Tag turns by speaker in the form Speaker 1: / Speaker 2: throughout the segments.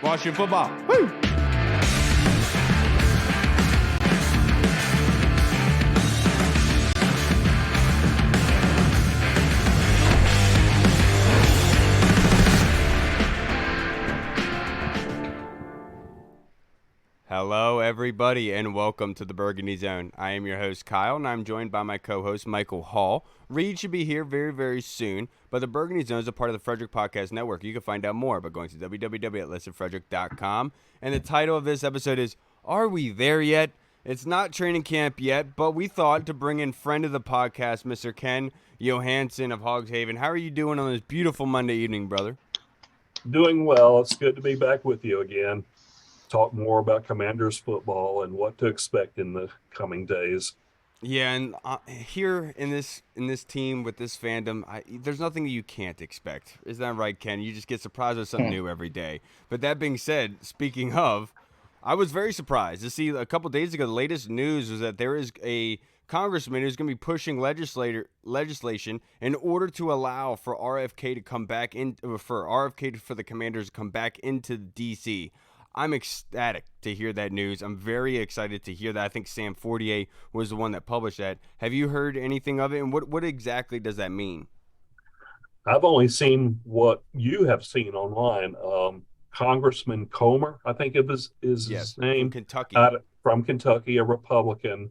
Speaker 1: Washington football. Woo! Hello, everybody, and welcome to the Burgundy Zone. I am your host, Kyle, and I'm joined by my co-host, Michael Hall. Reed should be here very, very soon, but the Burgundy Zone is a part of the Frederick Podcast Network. You can find out more by going to www.listenfrederick.com. And the title of this episode is, Are We There Yet? It's not training camp yet, but we thought to bring in friend of the podcast, Mr. Ken Johannesen of Hogs. How are you doing on this beautiful Monday evening, brother?
Speaker 2: Doing well. It's good to be back with you again. Talk more about Commanders football and what to expect in the coming days.
Speaker 1: Yeah, and here in this team with this fandom, there's nothing that you can't expect. Isn't that right, Ken? You just get surprised with something new every day. But that being said, speaking of, I was very surprised to see a couple days ago, the latest news was that there is a congressman who's going to be pushing legislation in order to allow for RFK to come back in, for the Commanders to come back into D.C. I'm ecstatic to hear that news. I'm very excited to hear that. I think Sam Fortier was the one that published that. Have you heard anything of it, and what exactly does that mean?
Speaker 2: I've only seen what you have seen online. Congressman Comer, I think it is his name, from Kentucky, a Republican,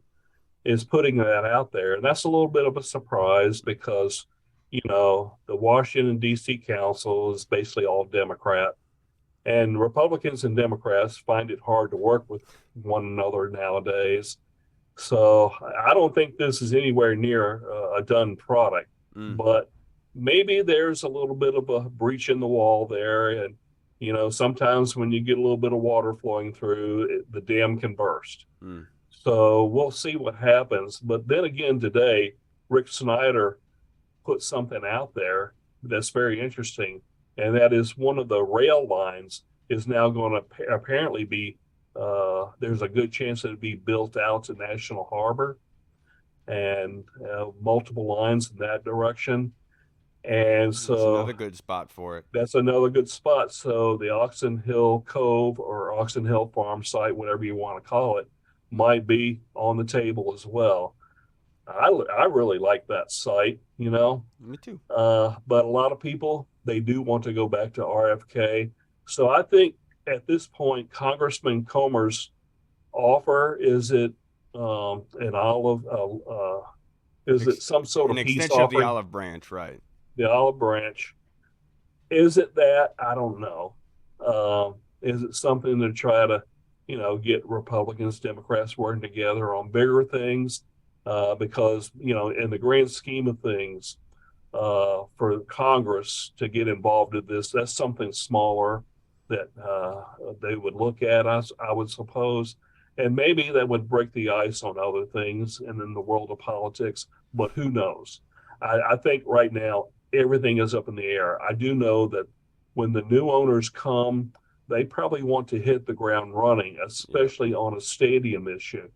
Speaker 2: is putting that out there. And that's a little bit of a surprise because, you know, the Washington, D.C. Council is basically all Democrat. And Republicans and Democrats find it hard to work with one another nowadays. So I don't think this is anywhere near a done product. But maybe there's a little bit of a breach in the wall there. And, you know, sometimes when you get a little bit of water flowing through, the dam can burst. So we'll see what happens. But then again, today, Rick Snyder put something out there that's very interesting. And that is one of the rail lines is now going to apparently be, there's a good chance that it'll be built out to National Harbor and multiple lines in that direction. And so
Speaker 1: that's another good spot for it.
Speaker 2: That's another good spot. So the Oxon Hill Cove or Oxon Hill Farm site, whatever you want to call it, might be on the table as well. I really like that site, you know.
Speaker 1: Me too.
Speaker 2: But a lot of people, they do want to go back to RFK. So I think at this point, Congressman Comer's offer, is it an olive? Is it some sort of
Speaker 1: an
Speaker 2: peace
Speaker 1: extension
Speaker 2: offering?
Speaker 1: of the olive branch, right?
Speaker 2: The olive branch. Is it that? I don't know. Is it something to try to, you know, get Republicans, Democrats working together on bigger things? Because, you know, in the grand scheme of things, for Congress to get involved in this, that's something smaller that they would look at, I would suppose. And maybe that would break the ice on other things and in the world of politics, but who knows? I think right now, everything is up in the air. I do know that when the new owners come, they probably want to hit the ground running, especially on a stadium issue.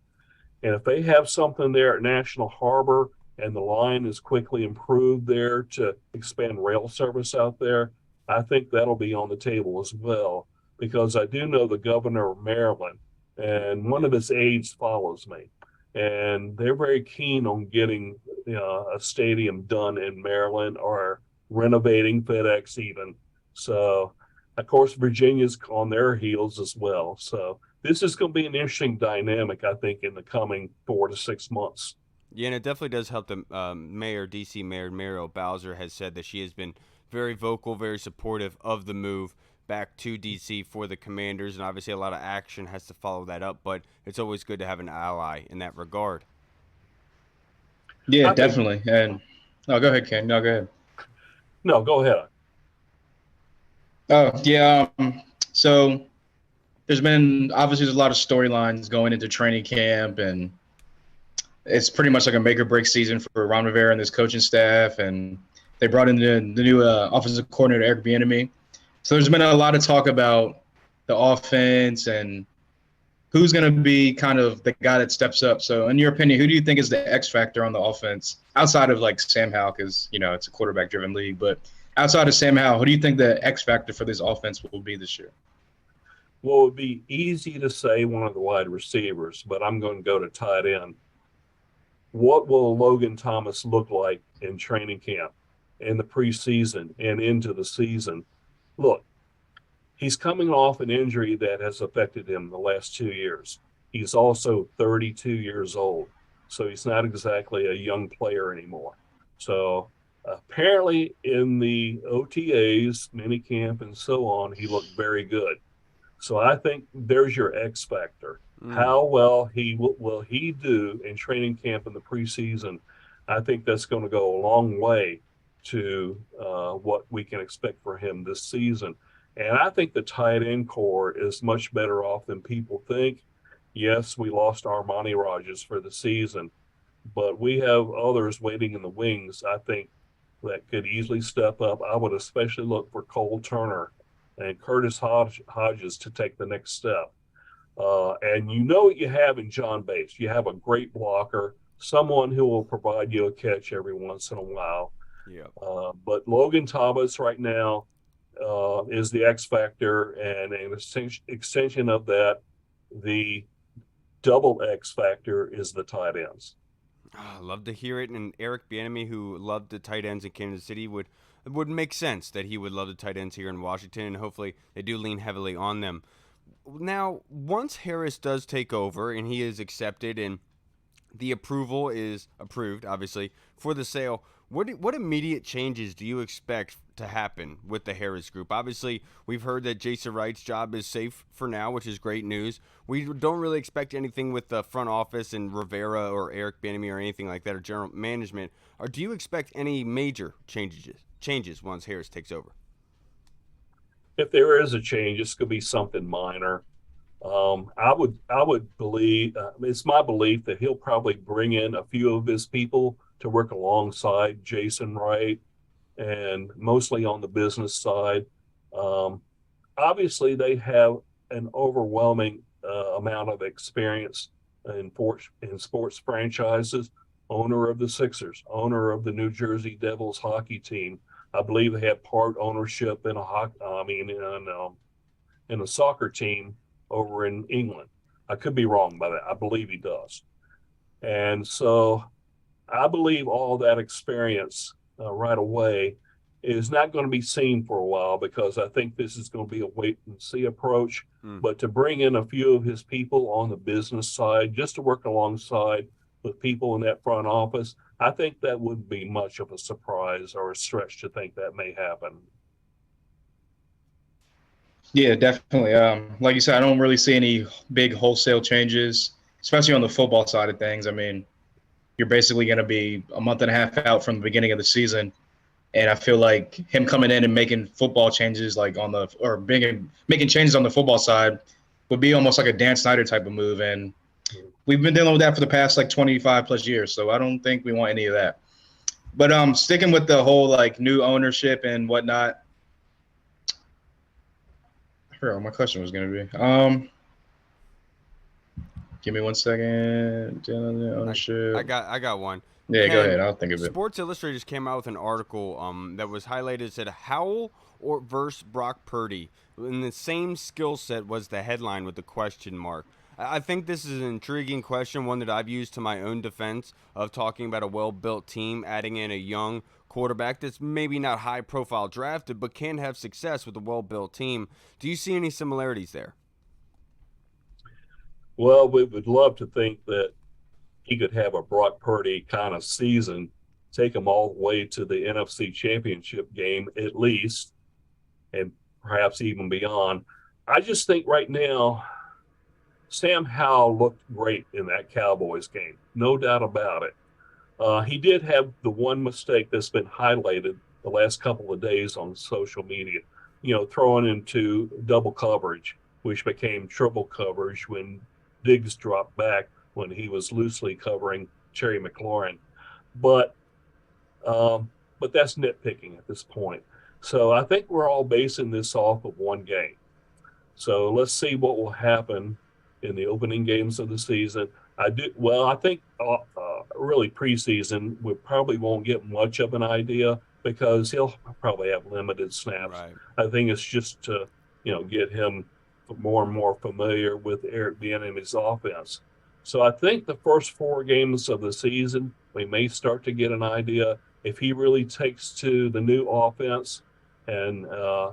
Speaker 2: And if they have something there at National Harbor and the line is quickly improved there to expand rail service out there, I think that'll be on the table as well, because I do know the governor of Maryland and one of his aides follows me, and they're very keen on getting a stadium done in Maryland or renovating FedEx even. So, of course, Virginia's on their heels as well. So this is going to be an interesting dynamic, I think, in the coming 4 to 6 months.
Speaker 1: Yeah, and it definitely does help. The mayor, D.C. Mayor Muriel Bowser, has said that she has been very vocal, very supportive of the move back to D.C. for the Commanders, and obviously a lot of action has to follow that up, but it's always good to have an ally in that regard.
Speaker 3: Yeah, definitely. And go ahead, Ken. No, go ahead.
Speaker 2: No, go ahead.
Speaker 3: Oh, yeah. So there's a lot of storylines going into training camp, and it's pretty much like a make or break season for Ron Rivera and this coaching staff. And they brought in the new offensive coordinator, Eric Bieniemy. So there's been a lot of talk about the offense and who's going to be kind of the guy that steps up. So in your opinion, who do you think is the X factor on the offense outside of like Sam Howell? Because, you know, it's a quarterback driven league, but outside of Sam Howell, who do you think the X factor for this offense will be this year?
Speaker 2: Well, it would be easy to say one of the wide receivers, but I'm going to go to tight end. What will Logan Thomas look like in training camp, in the preseason, and into the season? Look, he's coming off an injury that has affected him the last 2 years. He's also 32 years old, so he's not exactly a young player anymore. So apparently, in the OTAs, minicamp, and so on, he looked very good. So I think there's your X factor. How well will he do in training camp in the preseason? I think that's going to go a long way to what we can expect for him this season. And I think the tight end core is much better off than people think. Yes, we lost Armani Rogers for the season, but we have others waiting in the wings, I think, that could easily step up. I would especially look for Cole Turner and Curtis Hodges to take the next step. And you know what you have in John Bates. You have a great blocker, someone who will provide you a catch every once in a while.
Speaker 1: Yeah.
Speaker 2: But Logan Thomas right now is the X factor, and an extension of that, the double X factor is the tight ends.
Speaker 1: I love to hear it. And Eric Bieniemy, who loved the tight ends in Kansas City, would make sense that he would love the tight ends here in Washington, and hopefully they do lean heavily on them. Now, once Harris does take over and he is accepted and the approval is approved, obviously, for the sale, what immediate changes do you expect to happen with the Harris group? Obviously, we've heard that Jason Wright's job is safe for now, which is great news. We don't really expect anything with the front office and Rivera or Eric Bieniemy or anything like that, or general management. Or do you expect any major changes once Harris takes over?
Speaker 2: If there is a change, it's going to be something minor. I would believe it's my belief that he'll probably bring in a few of his people to work alongside Jason Wright, and mostly on the business side. Um, Obviously, they have an overwhelming amount of experience in sports franchises. Owner of the Sixers, owner of the New Jersey Devils hockey team. I believe they have part ownership in in a soccer team over in England. I could be wrong by that. I believe he does. And so I believe all that experience right away is not going to be seen for a while, because I think this is going to be a wait and see approach. But to bring in a few of his people on the business side, just to work alongside with people in that front office, I think that wouldn't be much of a surprise or a stretch to think that may happen.
Speaker 3: Yeah, definitely. Like you said, I don't really see any big wholesale changes, especially on the football side of things. I mean, you're basically going to be a month and a half out from the beginning of the season. And I feel like him coming in and making football changes, like making changes on the football side, would be almost like a Dan Snyder type of move. And we've been dealing with that for the past like 25 plus years. So I don't think we want any of that. But sticking with the whole like new ownership and whatnot, I forgot what my question was going to be. Give me 1 second. Ownership.
Speaker 1: I got one.
Speaker 3: Yeah, go ahead. I'll think of it.
Speaker 1: Sports Illustrated just came out with an article that was highlighted. It said Howell or versus Brock Purdy. In the same skill set was the headline with the question mark. I think this is an intriguing question, one that I've used to my own defense of talking about a well-built team, adding in a young quarterback that's maybe not high-profile drafted, but can have success with a well-built team. Do you see any similarities there?
Speaker 2: Well, we would love to think that he could have a Brock Purdy kind of season, take him all the way to the NFC Championship game at least, and perhaps even beyond. I just think right now, Sam Howell looked great in that Cowboys game, no doubt about it. He did have the one mistake that's been highlighted the last couple of days on social media, throwing into double coverage, which became triple coverage when Diggs dropped back when he was loosely covering Terry McLaurin. But that's nitpicking at this point. So I think we're all basing this off of one game. So let's see what will happen in the opening games of the season. I think really preseason, we probably won't get much of an idea because he'll probably have limited snaps.
Speaker 1: Right.
Speaker 2: I think it's just to, get him more and more familiar with Eric Bieniemy's offense. So I think the first 4 games of the season, we may start to get an idea if he really takes to the new offense and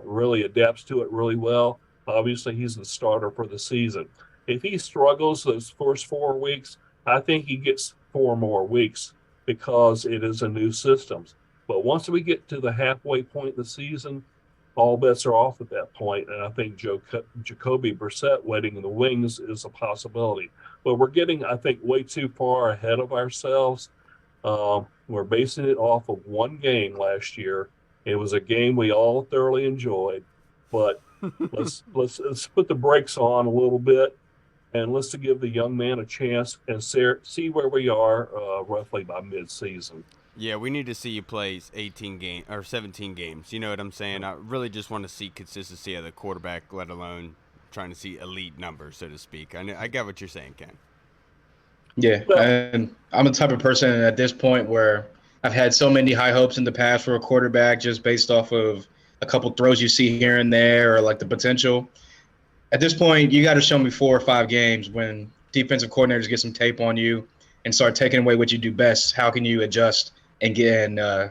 Speaker 2: really adapts to it really well. Obviously, he's the starter for the season. If he struggles those first 4 weeks, I think he gets 4 more weeks because it is a new system. But once we get to the halfway point of the season, all bets are off at that point, and I think Jacoby Brissett waiting in the wings is a possibility. But we're getting, I think, way too far ahead of ourselves. We're basing it off of 1 game last year. It was a game we all thoroughly enjoyed, but let's put the brakes on a little bit, and let's give the young man a chance and see where we are roughly by mid-season.
Speaker 1: Yeah, we need to see you play 17 games. You know what I'm saying? I really just want to see consistency of the quarterback, let alone trying to see elite numbers, so to speak. I get what you're saying, Ken.
Speaker 3: Yeah, and I'm the type of person at this point where I've had so many high hopes in the past for a quarterback just based off of a couple throws you see here and there or like the potential. At this point, you got to show me 4 or 5 games when defensive coordinators get some tape on you and start taking away what you do best. How can you adjust and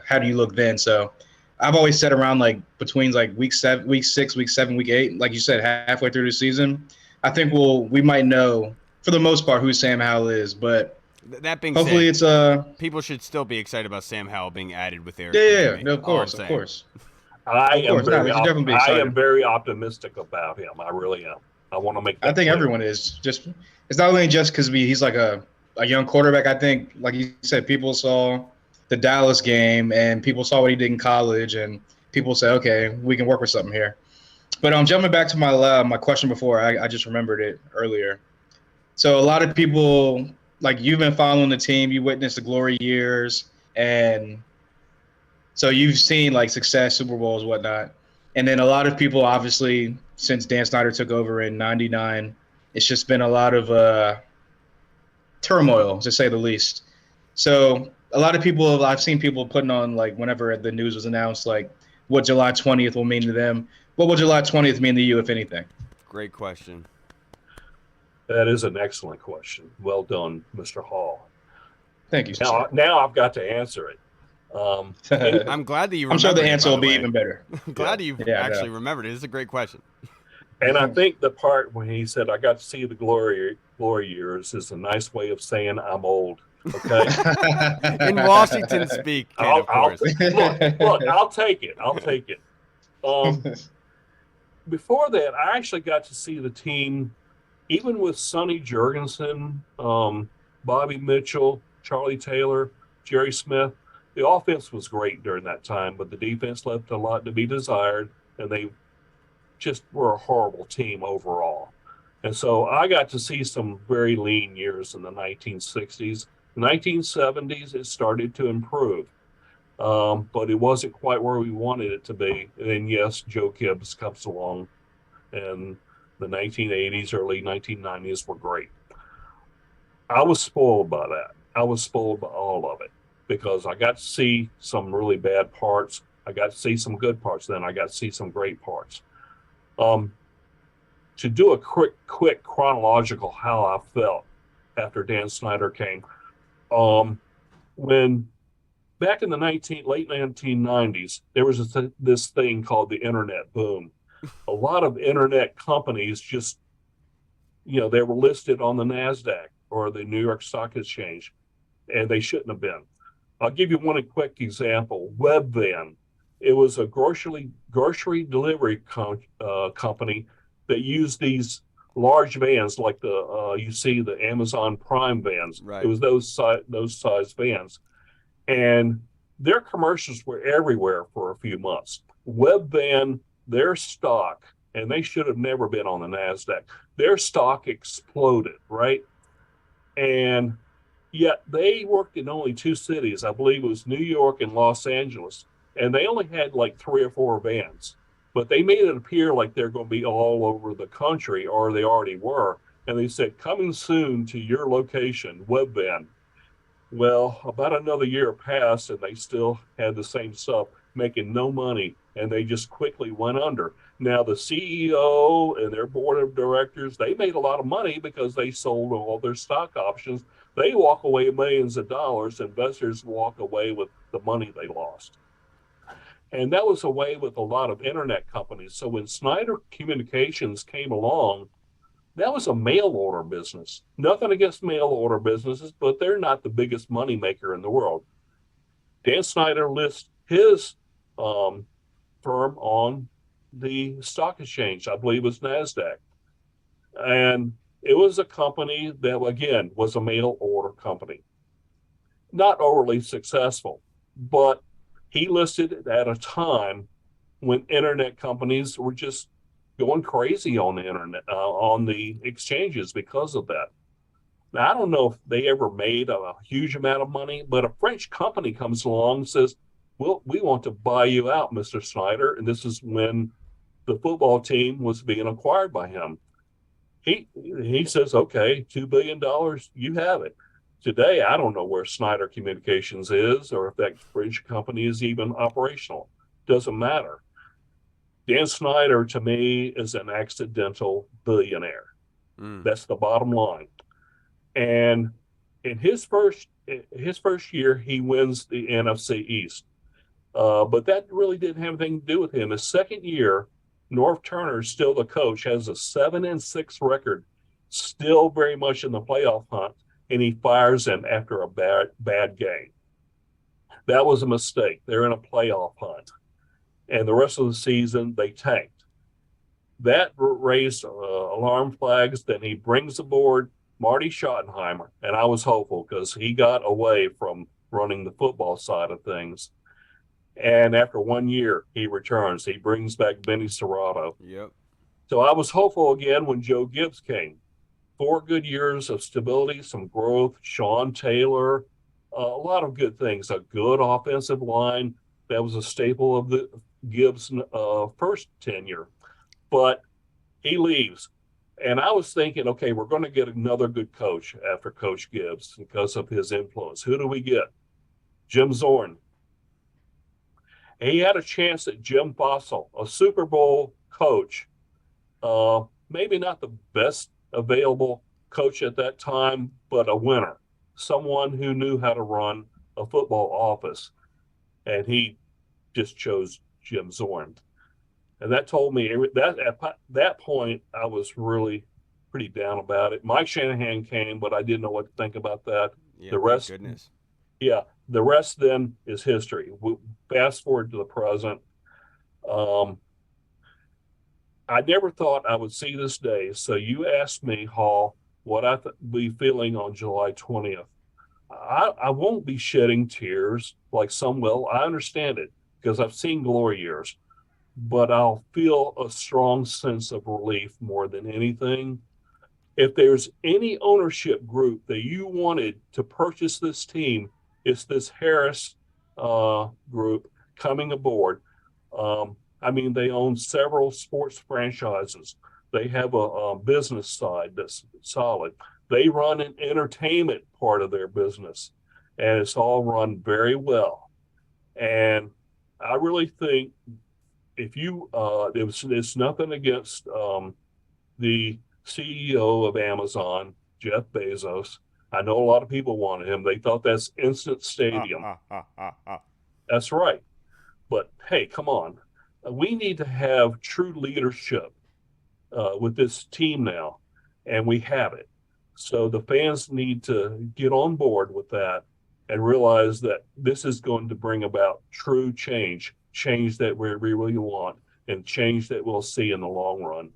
Speaker 3: how do you look then? So I've always said around like between like week 6, week 7, week 8, like you said, halfway through the season, I think we might know for the most part who Sam Howell is. But
Speaker 1: that being
Speaker 3: hopefully
Speaker 1: said,
Speaker 3: it's
Speaker 1: people should still be excited about Sam Howell being added with Eric.
Speaker 3: Yeah, of course.
Speaker 2: I am very optimistic about him. I really am. I want to make that
Speaker 3: I think
Speaker 2: clear.
Speaker 3: Everyone is. It's not only just because he's like a young quarterback. I think, like you said, people saw the Dallas game and people saw what he did in college, and people say, okay, we can work with something here. But jumping back to my question before, I just remembered it earlier. So a lot of people, like you've been following the team, you witnessed the glory years, and so you've seen like success, Super Bowls, whatnot. And then a lot of people, obviously, since Dan Snyder took over in '99, it's just been a lot of turmoil, to say the least. So a lot of people, I've seen people putting on, like, whenever the news was announced, like, what July 20th will mean to them. What will July 20th mean to you, if anything?
Speaker 1: Great question.
Speaker 2: That is an excellent question. Well done, Mr. Hall.
Speaker 3: Thank you.
Speaker 2: Now I've got to answer it.
Speaker 1: I'm glad that you remembered.
Speaker 3: I'm sure the answer will be
Speaker 1: way.
Speaker 3: even better.
Speaker 1: I'm glad you actually remembered it. It's a great question.
Speaker 2: And I think the part when he said, I got to see the glory years is a nice way of saying I'm old. Okay.
Speaker 1: In Washington speak, Ken, of course.
Speaker 2: Look, I'll take it. Before that, I actually got to see the team, even with Sonny Jurgensen, Bobby Mitchell, Charlie Taylor, Jerry Smith. The offense was great during that time, but the defense left a lot to be desired, and they just were a horrible team overall. And so I got to see some very lean years in the 1960s. 1970s, it started to improve, but it wasn't quite where we wanted it to be. And then, yes, Joe Gibbs comes along, and the 1980s, early 1990s were great. I was spoiled by that. I was spoiled by all of it because I got to see some really bad parts. I got to see some good parts. Then I got to see some great parts. To do a quick chronological how I felt after Dan Snyder came, when back in the late 1990s, there was this thing called the internet boom. A lot of internet companies just, they were listed on the NASDAQ or the New York Stock Exchange, and they shouldn't have been. I'll give you one quick example. Webvan. It was a grocery delivery company that used these large vans like you see the Amazon Prime vans.
Speaker 1: Right.
Speaker 2: It was those size vans. And their commercials were everywhere for a few months. Webvan, their stock, and they should have never been on the NASDAQ, their stock exploded, right? And yet they worked in only 2 cities. I believe it was New York and Los Angeles. And they only had like 3 or 4 vans. But they made it appear like they're going to be all over the country, or they already were. And they said, coming soon to your location, Webvan. Well, about another year passed, and they still had the same stuff. making no money, and they just quickly went under. Now the CEO and their board of directors, they made a lot of money because they sold all their stock options. They walk away millions of dollars. Investors walk away with the money they lost. And that was a way with a lot of internet companies. So when Snyder Communications came along, that was a mail order business. Nothing against mail order businesses, but they're not the biggest money maker in the world. Dan Snyder lists his firm on the stock exchange. I believe it was NASDAQ. And it was a company that, again, was a mail order company. Not overly successful, but he listed it at a time when internet companies were just going crazy on the internet, on the exchanges because of that. Now, I don't know if they ever made a huge amount of money, but a French company comes along and says, well, we want to buy you out, Mr. Snyder. And this is when the football team was being acquired by him. He says, okay, $2 billion, you have it. Today, I don't know where Snyder Communications is or if that French company is even operational. Doesn't matter. Dan Snyder, to me, is an accidental billionaire. That's the bottom line. And in his first year, he wins the NFC East. But that really didn't have anything to do with him. His second year, North Turner, still the coach, has a 7-6 record, still very much in the playoff hunt, and he fires him after a bad game. That was a mistake. They're in a playoff hunt. And the rest of the season, they tanked. That raised alarm flags. Then he brings aboard Marty Schottenheimer, and I was hopeful because he got away from running the football side of things. And after 1 year, he returns. He brings back Benny Serrato.
Speaker 1: Yep.
Speaker 2: So I was hopeful again when Joe Gibbs came. 4 good years of stability, some growth, Sean Taylor, a lot of good things, a good offensive line. That was a staple of the Gibbs' first tenure. But he leaves. And I was thinking, okay, we're going to get another good coach after Coach Gibbs because of his influence. Who do we get? Jim Zorn. He had a chance at Jim Fossil, a Super Bowl coach, maybe not the best available coach at that time, but a winner, someone who knew how to run a football office. And he just chose Jim Zorn. And that told me that at that point, I was really pretty down about it. Mike Shanahan came, but I didn't know what to think about that.
Speaker 1: Yeah,
Speaker 2: the rest,
Speaker 1: goodness.
Speaker 2: Yeah, the rest then is history. We fast forward to the present. I never thought I would see this day. So you asked me, Hall, what I be feeling on July 20th. I won't be shedding tears like some will. I understand it because I've seen glory years, but I'll feel a strong sense of relief more than anything. If there's any ownership group that you wanted to purchase this team, it's this Harris group coming aboard. I mean, they own several sports franchises. They have a business side that's solid. They run an entertainment part of their business, and it's all run very well. And I really think if you, it's nothing against the CEO of Amazon, Jeff Bezos. I know a lot of people wanted him. They thought that's instant stadium. That's right. But hey, come on. We need to have true leadership with this team now, and we have it. So the fans need to get on board with that and realize that this is going to bring about true change that we really want, and change that we'll see in the long run.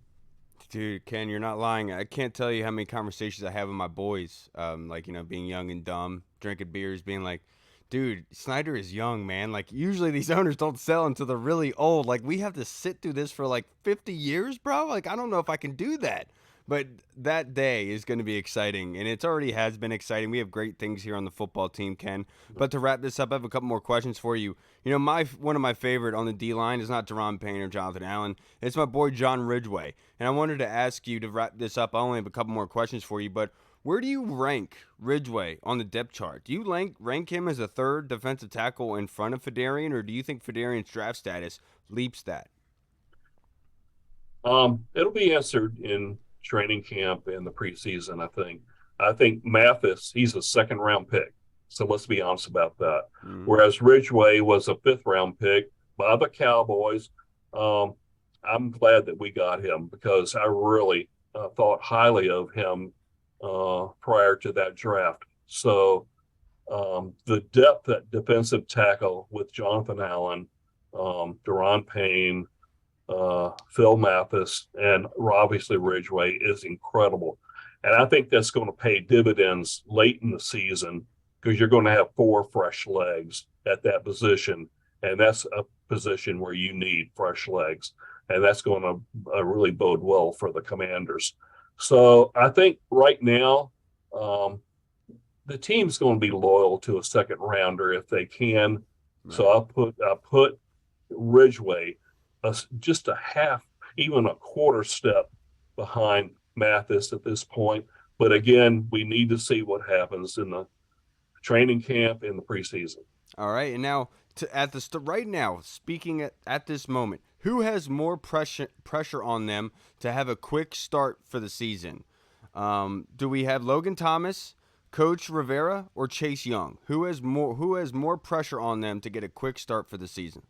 Speaker 1: Dude, Ken, you're not lying. I can't tell you how many conversations I have with my boys, like, being young and dumb, drinking beers, being like, dude, Snyder is young, man. Like, usually these owners don't sell until they're really old. Like, we have to sit through this for like 50 years, bro. Like, I don't know if I can do that. But that day is going to be exciting, and it already has been exciting. We have great things here on the football team, Ken. But to wrap this up, I have a couple more questions for you. One of my favorite on the D-line is not Deron Payne or Jonathan Allen. It's my boy John Ridgeway. And I wanted to ask you to wrap this up. I only have a couple more questions for you, but Where do you rank Ridgeway on the depth chart? Do you rank him as a third defensive tackle in front of Fedarian, or do you think Fedarian's draft status leaps that?
Speaker 2: It'll be answered in training camp and the preseason, I think. I think Mathis, he's a second round pick. So let's be honest about that. Whereas Ridgeway was a fifth round pick by the Cowboys. I'm glad that we got him because I really thought highly of him prior to that draft. So the depth at defensive tackle with Jonathan Allen, Deron Payne, Phil Mathis, and obviously Ridgeway is incredible. And I think that's going to pay dividends late in the season because you're going to have 4 fresh legs at that position. And that's a position where you need fresh legs. And that's going to really bode well for the Commanders. So I think right now, the team's going to be loyal to a second rounder if they can. Right. So I put Ridgeway just a half, even a quarter step behind Mathis at this point. But again, we need to see what happens in the training camp in the preseason.
Speaker 1: All right, and now right now, speaking at this moment, who has more pressure on them to have a quick start for the season? Do we have Logan Thomas, Coach Rivera, or Chase Young? Who has more pressure on them to get a quick start for the season?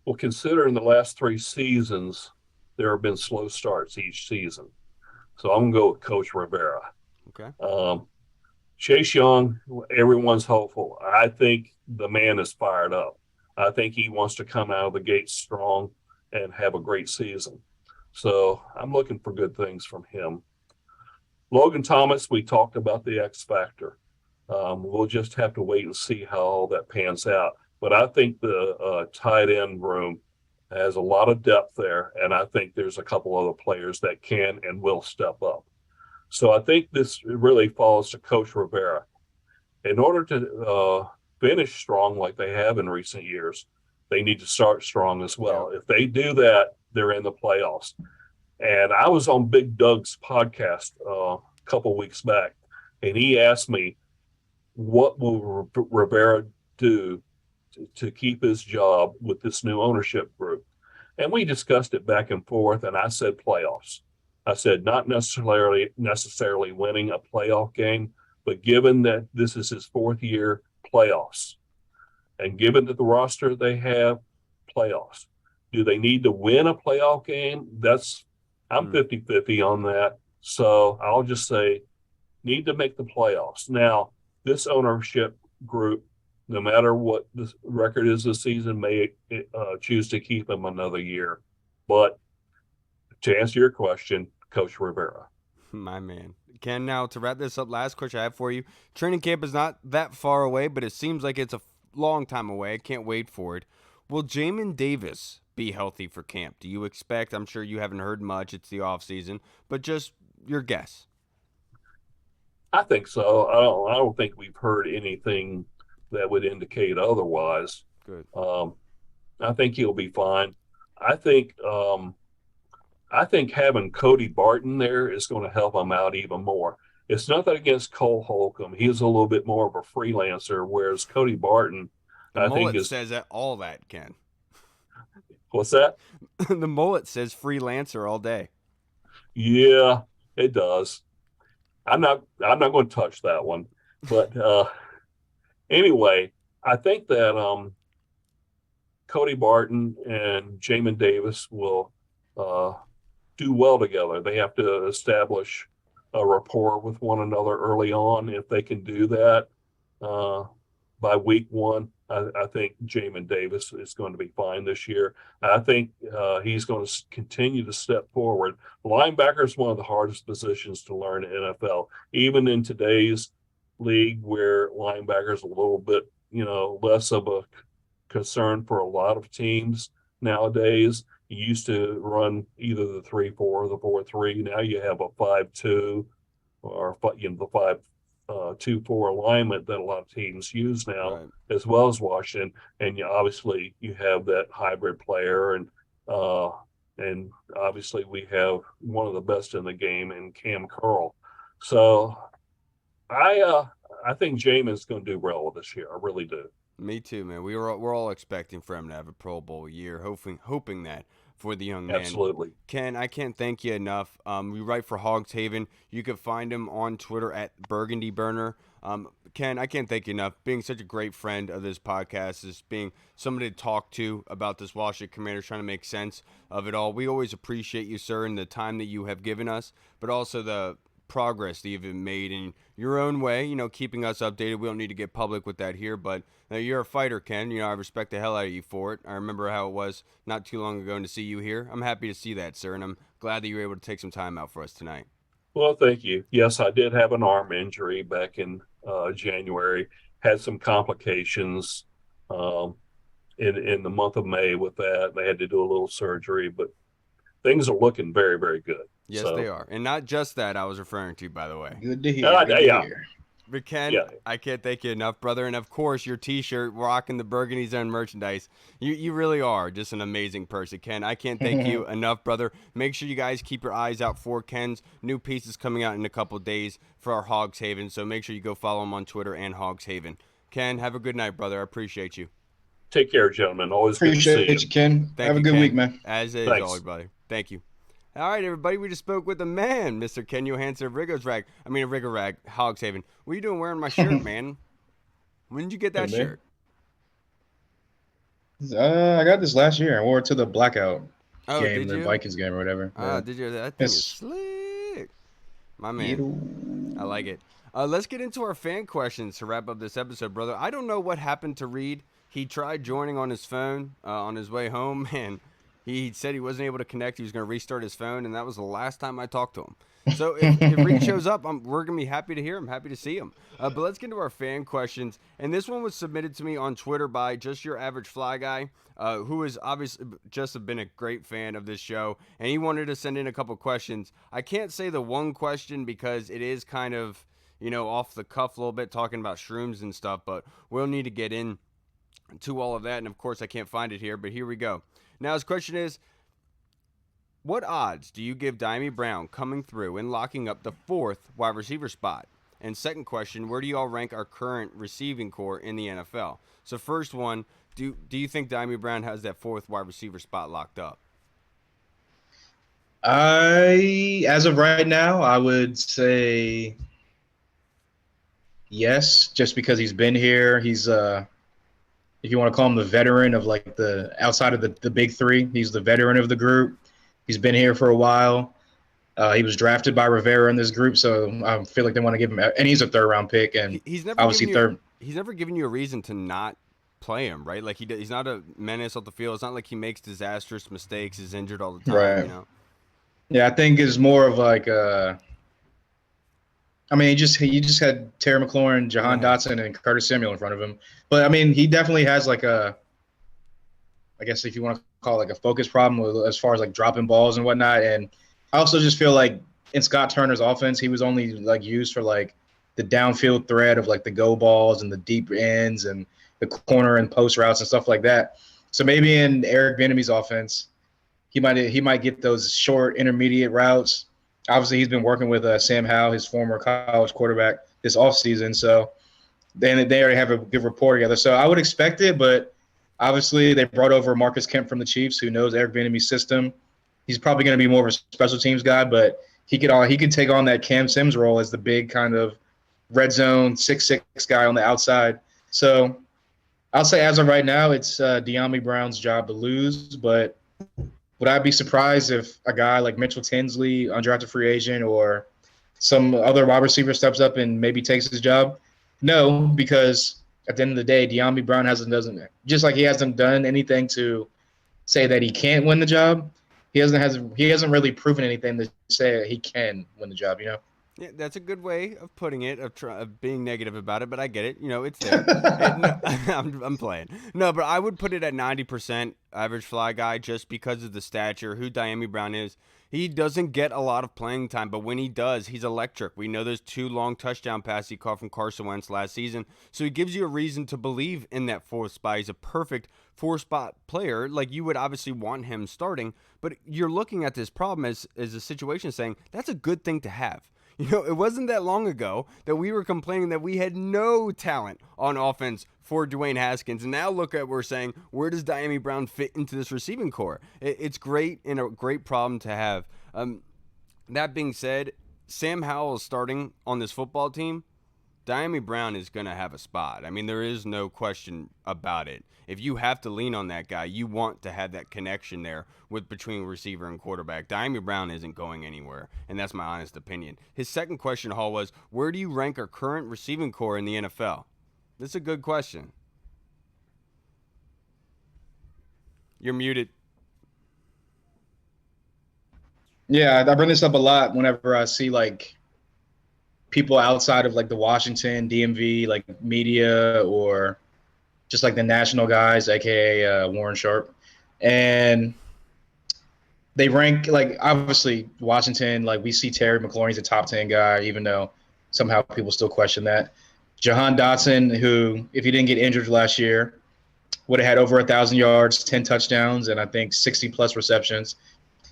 Speaker 2: Well, considering the last 3 seasons, there have been slow starts each season. So I'm going to go with Coach Rivera.
Speaker 1: Okay.
Speaker 2: Chase Young, everyone's hopeful. I think the man is fired up. I think he wants to come out of the gate strong and have a great season. So I'm looking for good things from him. Logan Thomas, we talked about the X factor. We'll just have to wait and see how all that pans out. But I think the tight end room has a lot of depth there, and I think there's a couple other players that can and will step up. So I think this really falls to Coach Rivera. In order to finish strong like they have in recent years, they need to start strong as well. Yeah. If they do that, they're in the playoffs. And I was on Big Doug's podcast a couple weeks back, and he asked me, what will Rivera do to keep his job with this new ownership group? And we discussed it back and forth, and I said playoffs. I said not necessarily winning a playoff game, but given that this is his 4th year, playoffs. And given that the roster they have, playoffs. Do they need to win a playoff game? I'm 50-50 on that. So I'll just say need to make the playoffs. Now, this ownership group, no matter what the record is this season, may choose to keep him another year. But to answer your question, Coach Rivera.
Speaker 1: My man. Ken, now to wrap this up, last question I have for you. Training camp is not that far away, but it seems like it's a long time away. I can't wait for it. Will Jamin Davis be healthy for camp? Do you expect? I'm sure you haven't heard much. It's the off season, but just your guess.
Speaker 2: I think so. I don't think we've heard anything that would indicate otherwise.
Speaker 1: Good.
Speaker 2: I think he'll be fine. I think having Cody Barton there is going to help him out even more. It's nothing against Cole Holcomb. He's a little bit more of a freelancer, whereas Cody Barton,
Speaker 1: I think says all that, Ken.
Speaker 2: What's that?
Speaker 1: The mullet says freelancer all day.
Speaker 2: Yeah, it does. I'm not going to touch that one. But anyway, I think that Cody Barton and Jamin Davis will do well together. They have to establish a rapport with one another early on. If they can do that by week 1, I think Jamin Davis is going to be fine this year. I think he's going to continue to step forward. Linebacker is one of the hardest positions to learn in NFL, even in today's league where linebacker is a little bit, less of a concern for a lot of teams nowadays. You used to run either the 3-4 or the 4-3. Now you have a 5-2 or the 5-2-4 alignment that a lot of teams use now, right, as well as Washington. And obviously you have that hybrid player, and and obviously we have one of the best in the game in Cam Curl. So I think Jamin's going to do well this year. I really do.
Speaker 1: Me too, man. We're all expecting for him to have a Pro Bowl year, hoping that for the young man.
Speaker 2: Absolutely.
Speaker 1: Ken, I can't thank you enough. You write for Hogs Haven. You can find him on Twitter at Burgundy Burner. Ken, I can't thank you enough. Being such a great friend of this podcast, is being somebody to talk to about this Washington Commanders, trying to make sense of it all. We always appreciate you, sir, and the time that you have given us, but also the progress that you've made in your own way, keeping us updated. We don't need to get public with that here, but you're a fighter, Ken. I respect the hell out of you for it. I remember how it was not too long ago to see you here. I'm happy to see that, sir, and I'm glad that you were able to take some time out for us tonight.
Speaker 2: Well, thank you. Yes, I did have an arm injury back in January. Had some complications in the month of May with that. They had to do a little surgery, but things are looking very, very good.
Speaker 1: Yes, they are. And not just that I was referring to, by the way.
Speaker 3: Good to hear. Good to hear.
Speaker 1: But Ken, I can't thank you enough, brother. And of course, your T-shirt, rocking the Burgundy Zone merchandise. You really are just an amazing person, Ken. I can't thank you enough, brother. Make sure you guys keep your eyes out for Ken's new pieces coming out in a couple of days for our Hogs Haven. So make sure you go follow him on Twitter and Hogs Haven. Ken, have a good night, brother. I appreciate you.
Speaker 2: Take care, gentlemen. Always
Speaker 3: appreciate
Speaker 2: good to see
Speaker 3: you, Ken. Have a good week, man.
Speaker 1: As is, always, buddy. Thank you. All right, everybody, we just spoke with the man, Mr. Ken Johannesen of Rigger Rag, Hogs Haven. What are you doing wearing my shirt, man? When did you get that shirt?
Speaker 3: I got this last year. I wore it to the blackout game,
Speaker 1: the
Speaker 3: Vikings game or whatever.
Speaker 1: Did you? That thing is slick. My man. I like it. Let's get into our fan questions to wrap up this episode, brother. I don't know what happened to Reed. He tried joining on his phone on his way home, and he said he wasn't able to connect. He was going to restart his phone, and that was the last time I talked to him. So if Reed shows up, we're going to be happy to hear him, happy to see him. But let's get into our fan questions. And this one was submitted to me on Twitter by Just Your Average Fly Guy, who has obviously just been a great fan of this show. And he wanted to send in a couple questions. I can't say the one question because it is kind of, off the cuff a little bit, talking about shrooms and stuff. But we'll need to get in to all of that. And, of course, I can't find it here, but here we go. Now, his question is, what odds do you give Dyami Brown coming through and locking up the 4th wide receiver spot? And second question, where do you all rank our current receiving core in the NFL? So first one, do you think Dyami Brown has that 4th wide receiver spot locked up?
Speaker 3: As of right now, I would say yes, just because he's been here. He's if you want to call him the veteran of like the outside of the big three, he's the veteran of the group. He's been here for a while. He was drafted by Rivera in this group, so I feel like they want to give him, and he's a 3rd-round pick, and
Speaker 1: he's never given you a reason to not play him, right? Like he's not a menace off the field. It's not like he makes disastrous mistakes. He's injured all the time,
Speaker 3: right. Yeah, I think it's more of like he just had Terry McLaurin, Jahan Dotson, and Curtis Samuel in front of him. But, I mean, he definitely has like I guess if you want to call it like a focus problem as far as like dropping balls and whatnot. And I also just feel like in Scott Turner's offense, he was only like used for like the downfield threat of like the go balls and the deep ends and the corner and post routes and stuff like that. So maybe in Eric Bieniemy's offense, he might get those short intermediate routes. Obviously, he's been working with Sam Howell, his former college quarterback, this offseason. So then they already have a good rapport together. So I would expect it, but obviously they brought over Marcus Kemp from the Chiefs, who knows Eric Bieniemy's system. He's probably going to be more of a special teams guy, but he could take on that Cam Sims role as the big kind of red zone 6'6" guy on the outside. So I'll say as of right now, it's Dyami Brown's job to lose, but would I be surprised if a guy like Mitchell Tinsley, undrafted free agent, or some other wide receiver steps up and maybe takes his job? No, because at the end of the day, Dyami Brown hasn't done anything to say that he can't win the job. He hasn't really proven anything to say he can win the job.
Speaker 1: Yeah, that's a good way of putting it, of being negative about it, but I get it. It's there. I'm playing. No, but I would put it at 90% average fly guy just because of the stature, who Dyami Brown is. He doesn't get a lot of playing time, but when he does, he's electric. We know those 2 long touchdown passes he caught from Carson Wentz last season. So he gives you a reason to believe in that 4th spot. He's a perfect 4-spot player. Like, you would obviously want him starting, but you're looking at this problem as a situation saying that's a good thing to have. It wasn't that long ago that we were complaining that we had no talent on offense for Dwayne Haskins. And now look at, we're saying, where does Dyami Brown fit into this receiving core? It's great and a great problem to have. That being said, Sam Howell is starting on this football team. Dyami Brown is going to have a spot. I mean, there is no question about it. If you have to lean on that guy, you want to have that connection there between receiver and quarterback. Dyami Brown isn't going anywhere, and that's my honest opinion. His second question, Hall, was, where do you rank our current receiving core in the NFL? This is a good question. You're muted.
Speaker 3: Yeah, I bring this up a lot whenever I see like people outside of like the Washington DMV like media or just like the national guys, aka Warren Sharp, and they rank like obviously Washington. Like we see Terry McLaurin's a top 10 guy, even though somehow people still question that. Jahan Dotson, who if he didn't get injured last year, would have had over 1,000 yards, 10 touchdowns, and I think 60 plus receptions.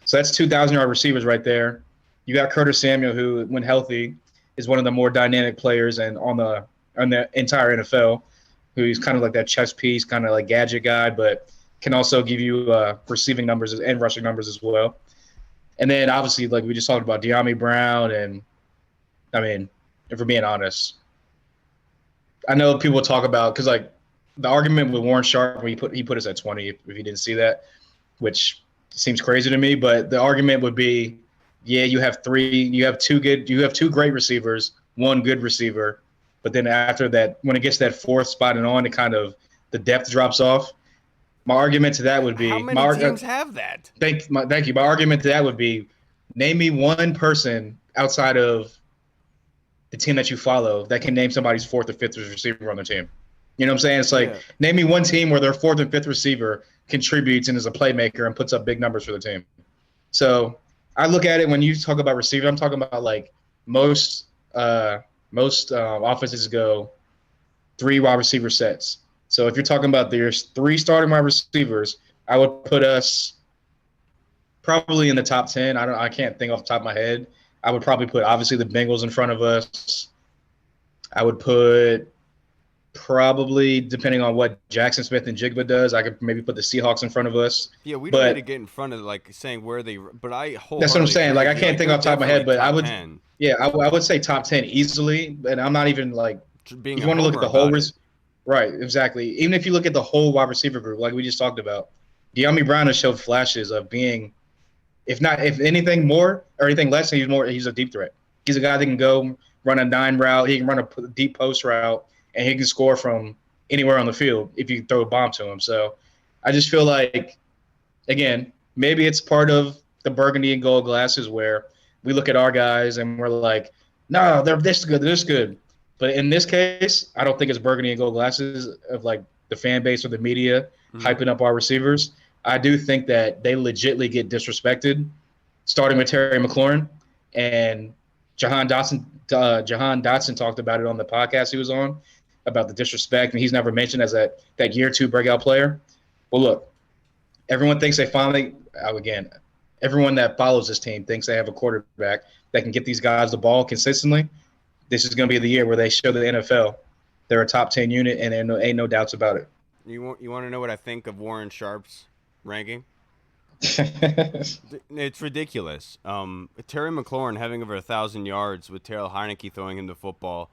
Speaker 3: So that's 2,000-yard receivers right there. You got Curtis Samuel, who, when healthy, is one of the more dynamic players and on the entire NFL, who's kind of like that chess piece, kind of like gadget guy, but can also give you receiving numbers and rushing numbers as well. And then obviously, like we just talked about, Dyami Brown, and I mean, if we're being honest, I know people talk about because like the argument with Warren Sharp, where he put us at 20, if you didn't see that, which seems crazy to me, but the argument would be, yeah, you have two great receivers, one good receiver, but then after that, when it gets to that 4th spot and on, it kind of the depth drops off. My argument to that would be,
Speaker 1: how many teams have that?
Speaker 3: Thank you. My argument to that would be, name me one person outside of the team that you follow that can name somebody's 4th or 5th receiver on their team. You know what I'm saying? It's like, name me one team where their 4th and 5th receiver contributes and is a playmaker and puts up big numbers for the team. So I look at it when you talk about receiver, I'm talking about like most offenses go 3 wide receiver sets. So if you're talking about there's 3 starting wide receivers, I would put us probably in the top 10. I can't think off the top of my head. I would probably put obviously the Bengals in front of us. I would put probably, depending on what Jackson Smith and Jigba does, I could maybe put the Seahawks in front of us.
Speaker 1: Yeah, we don't need to get in front of like saying where they. But
Speaker 3: that's what I'm saying. Like I can't think off the top of my head, but I would.
Speaker 1: 10.
Speaker 3: Yeah, I would say top 10 easily, and I'm not even like.
Speaker 1: Being
Speaker 3: if you want to look at the whole. Right, exactly. Even if you look at the whole wide receiver group, like we just talked about, Dyami Brown has showed flashes of being, if anything more or anything less, he's a deep threat. He's a guy that can go run a 9 route, he can run a deep post route, and he can score from anywhere on the field if you throw a bomb to him. So I just feel like, again, maybe it's part of the burgundy and gold glasses where we look at our guys and we're like, no, they're this good. But in this case, I don't think it's burgundy and gold glasses of like the fan base or the media hyping up our receivers. I do think that they legitimately get disrespected, starting with Terry McLaurin. And Jahan Dotson talked about it on the podcast he was on, about the disrespect, and he's never mentioned as that year 2 breakout player. Well, look, everyone thinks everyone that follows this team thinks they have a quarterback that can get these guys the ball consistently. This is going to be the year where they show the NFL they're a top 10 unit, and there ain't no doubts about it.
Speaker 1: You want to know what I think of Warren Sharp's ranking? It's ridiculous. Terry McLaurin having over 1,000 yards with Taylor Heineke throwing him the football,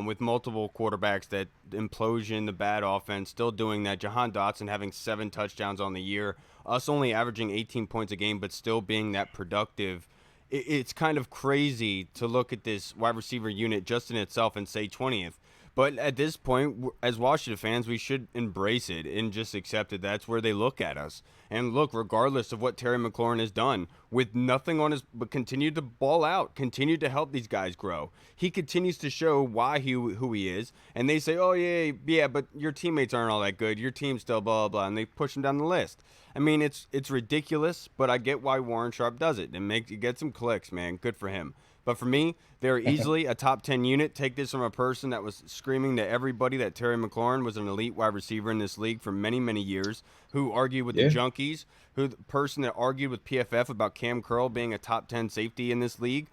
Speaker 1: with multiple quarterbacks, that implosion, the bad offense, still doing that. Jahan Dotson having 7 touchdowns on the year, us only averaging 18 points a game, but still being that productive. It's kind of crazy to look at this wide receiver unit just in itself and say 20th. But at this point, as Washington fans, we should embrace it and just accept that that's where they look at us. And look, regardless of what Terry McLaurin has done, with nothing on his, but continued to ball out, continued to help these guys grow. He continues to show who he is. And they say, oh, yeah, but your teammates aren't all that good. Your team's still blah, blah, blah. And they push him down the list. I mean, it's ridiculous, but I get why Warren Sharp does it. It gets some clicks, man. Good for him. But for me, they're easily a top 10 unit. Take this from a person that was screaming to everybody that Terry McLaurin was an elite wide receiver in this league for many, many years, who argued with the junkies, the person that argued with PFF about Cam Curl being a top 10 safety in this league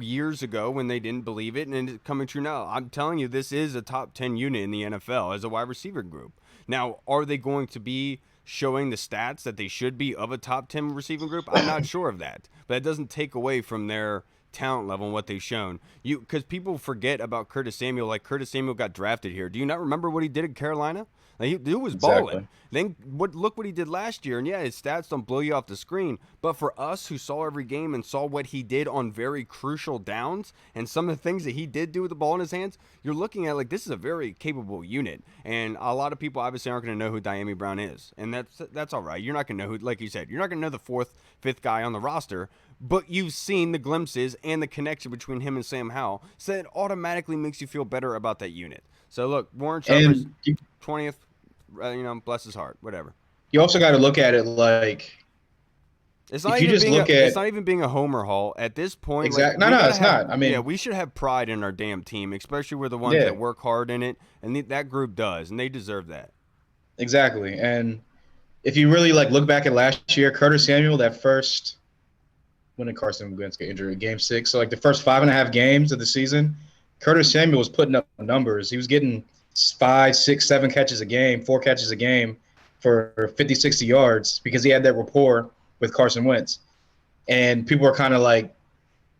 Speaker 1: years ago when they didn't believe it, and it's coming true now. I'm telling you, this is a top 10 unit in the NFL as a wide receiver group. Now, are they going to be showing the stats that they should be of a top 10 receiving group? I'm not sure of that, but it doesn't take away from their talent level and what they've shown. Because people forget about Curtis Samuel. Like, Curtis Samuel got drafted here. Do you not remember what he did in Carolina? Like, he was balling. Then look what he did last year. And yeah, his stats don't blow you off the screen. But for us who saw every game and saw what he did on very crucial downs and some of the things that he did do with the ball in his hands, you're looking at like this is a very capable unit. And a lot of people obviously aren't going to know who Diami Brown is. And that's all right. You're not going to know who, like you said, you're not going to know the fourth, fifth guy on the roster. But you've seen the glimpses and the connection between him and Sam Howell, so it automatically makes you feel better about that unit. So look, Warren Sharper's 20th, bless his heart, whatever.
Speaker 3: You also got to look at it like
Speaker 1: it's not even being a homer haul at this point.
Speaker 3: Exactly.
Speaker 1: Like,
Speaker 3: it's not. I mean,
Speaker 1: yeah, we should have pride in our damn team, especially we're the ones that work hard in it, and that group does, and they deserve that.
Speaker 3: Exactly. And if you really look back at last year, Curtis Samuel, that first. When did Carson Wentz get injured? Game 6. So the first 5.5 games of the season, Curtis Samuel was putting up numbers. He was getting 5, 6, 7 catches a game, 4 catches a game for 50, 60 yards because he had that rapport with Carson Wentz. And people were kind of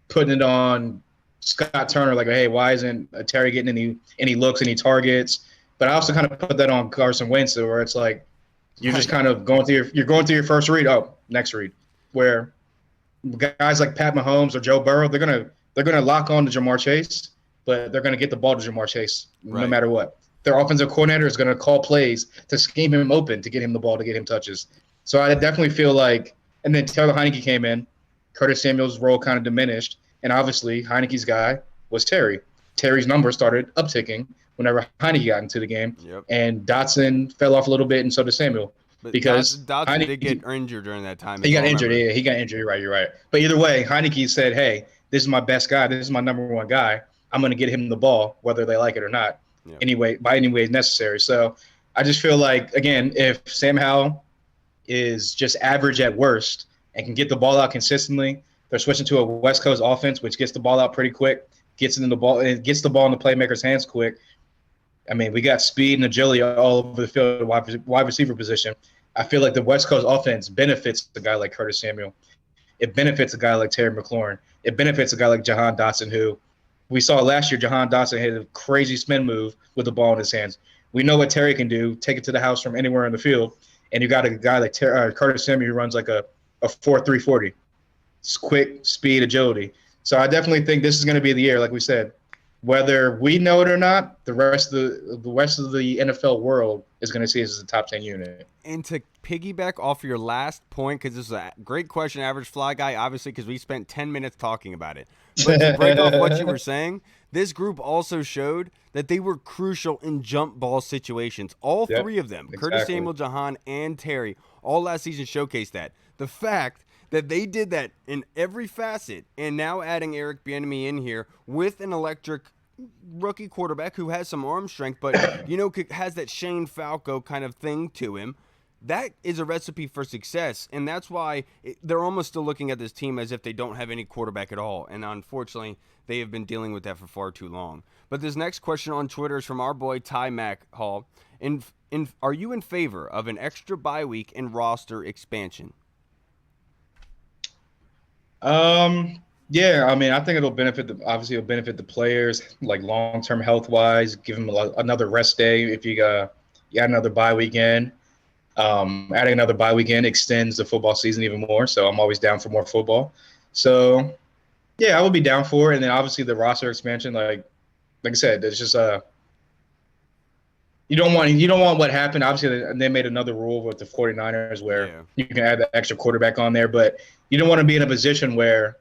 Speaker 3: putting it on Scott Turner, hey, why isn't Terry getting any looks, any targets? But I also kind of put that on Carson Wentz, where it's you're just kind of going through your first read. Oh, next read, where guys like Pat Mahomes or Joe Burrow, they're gonna lock on to Jamar Chase, but they're gonna get the ball to Jamar Chase no matter what. Their offensive coordinator is gonna call plays to scheme him open to get him the ball, to get him touches. So I definitely feel and then Taylor Heineke came in, Curtis Samuel's role kind of diminished, and obviously Heineke's guy was Terry. Terry's numbers started upticking whenever Heineke got into the game, and Dotson fell off a little bit, and so did Samuel.
Speaker 1: But because Dotson did get injured during that time.
Speaker 3: He got injured. Yeah, he got injured. You're right. But either way, Heineke said, hey, this is my best guy. This is my number one guy. I'm going to get him the ball, whether they like it or not, by any way necessary. So I just feel again, if Sam Howell is just average at worst and can get the ball out consistently, they're switching to a West Coast offense, which gets the ball out pretty quick, gets the ball in the playmaker's hands quick. I mean, we got speed and agility all over the field, wide receiver position. I feel like the West Coast offense benefits a guy like Curtis Samuel. It benefits a guy like Terry McLaurin. It benefits a guy like Jahan Dotson, who we saw last year. Jahan Dotson had a crazy spin move with the ball in his hands. We know what Terry can do, take it to the house from anywhere in the field. And you got a guy like Curtis Samuel who runs a 4.3 40. It's quick, speed, agility. So I definitely think this is going to be the year, like we said. Whether we know it or not, the rest of the NFL world is going to see us as a top 10 unit.
Speaker 1: And to piggyback off your last point, because this is a great question, Average Fly Guy, obviously, because we spent 10 minutes talking about it. But to break off what you were saying, this group also showed that they were crucial in jump ball situations. All three of them, exactly. Curtis Samuel, Jahan, and Terry, all last season showcased that. The fact that they did that in every facet, and now adding Eric Bieniemy in here with an electric rookie quarterback who has some arm strength, but has that Shane Falco kind of thing to him. That is a recipe for success, and that's why they're almost still looking at this team as if they don't have any quarterback at all, and unfortunately, they have been dealing with that for far too long. But this next question on Twitter is from our boy Ty Mac Hall. Are you in favor of an extra bye week and roster expansion?
Speaker 3: Yeah, I mean, I think it'll benefit the players, long-term health-wise, give them another rest day if you got another bye weekend. Adding another bye weekend extends the football season even more, so I'm always down for more football. So, yeah, I would be down for it. And then obviously the roster expansion, like I said, it's just you don't want what happened. Obviously, they made another rule with the 49ers where you can add the extra quarterback on there, but you don't want to be in a position where,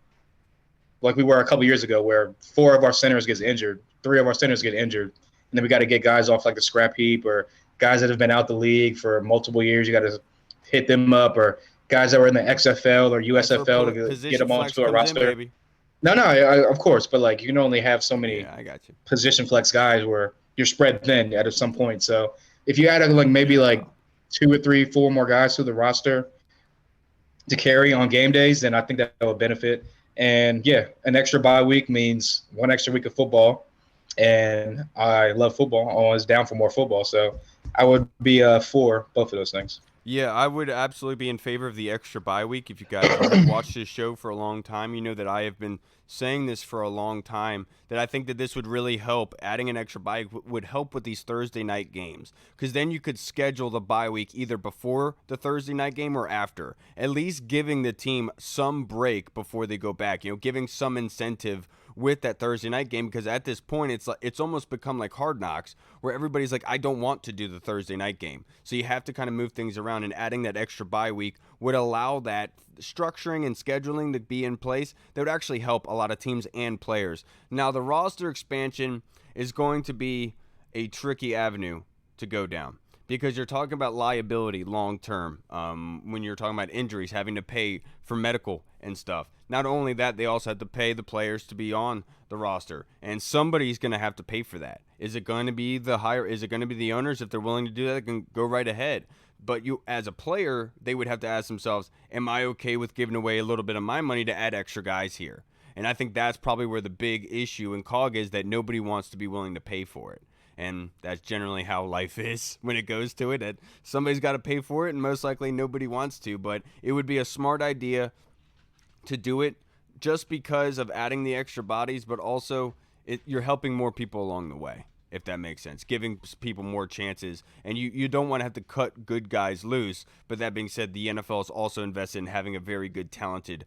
Speaker 3: like we were a couple years ago, where 4 of our centers gets injured, 3 of our centers get injured, and then we got to get guys off like the scrap heap, or guys that have been out the league for multiple years. You got to hit them up, or guys that were in the XFL or USFL to get them onto a roster. No, of course, but like you can only have so many position flex guys where you're spread thin at some point. So if you add like maybe like 2 or 3, 4 more guys to the roster to carry on game days, then I think that will benefit. And yeah, an extra bye week means 1 extra week of football, and I love football. I'm always down for more football, so I would be for both of those things.
Speaker 1: Yeah, I would absolutely be in favor of the extra bye week. If you guys have watched this show for a long time, you know that I have been saying this for a long time, that I think that this would really help. Adding an extra bye would help with these Thursday night games, because then you could schedule the bye week either before the Thursday night game or after, at least giving the team some break before they go back, giving some incentive with that Thursday night game, because at this point it's almost become like Hard Knocks, where everybody's like, I don't want to do the Thursday night game. So you have to kind of move things around, and adding that extra bye week would allow that structuring and scheduling to be in place. That would actually help a lot of teams and players. Now, the roster expansion is going to be a tricky avenue to go down, because you're talking about liability long term. When you're talking about injuries, having to pay for medical and stuff. Not only that, they also have to pay the players to be on the roster, and somebody's going to have to pay for that. Is it going to be Is it going to be the owners? If they're willing to do that, they can go right ahead. But you, as a player, they would have to ask themselves, am I okay with giving away a little bit of my money to add extra guys here? And I think that's probably where the big issue in COG is, that nobody wants to be willing to pay for it. And that's generally how life is when it goes to it. That somebody's got to pay for it, and most likely nobody wants to. But it would be a smart idea to do it, just because of adding the extra bodies, but also you're helping more people along the way, if that makes sense, giving people more chances. And you don't want to have to cut good guys loose. But that being said, the NFL is also invested in having a very good, talented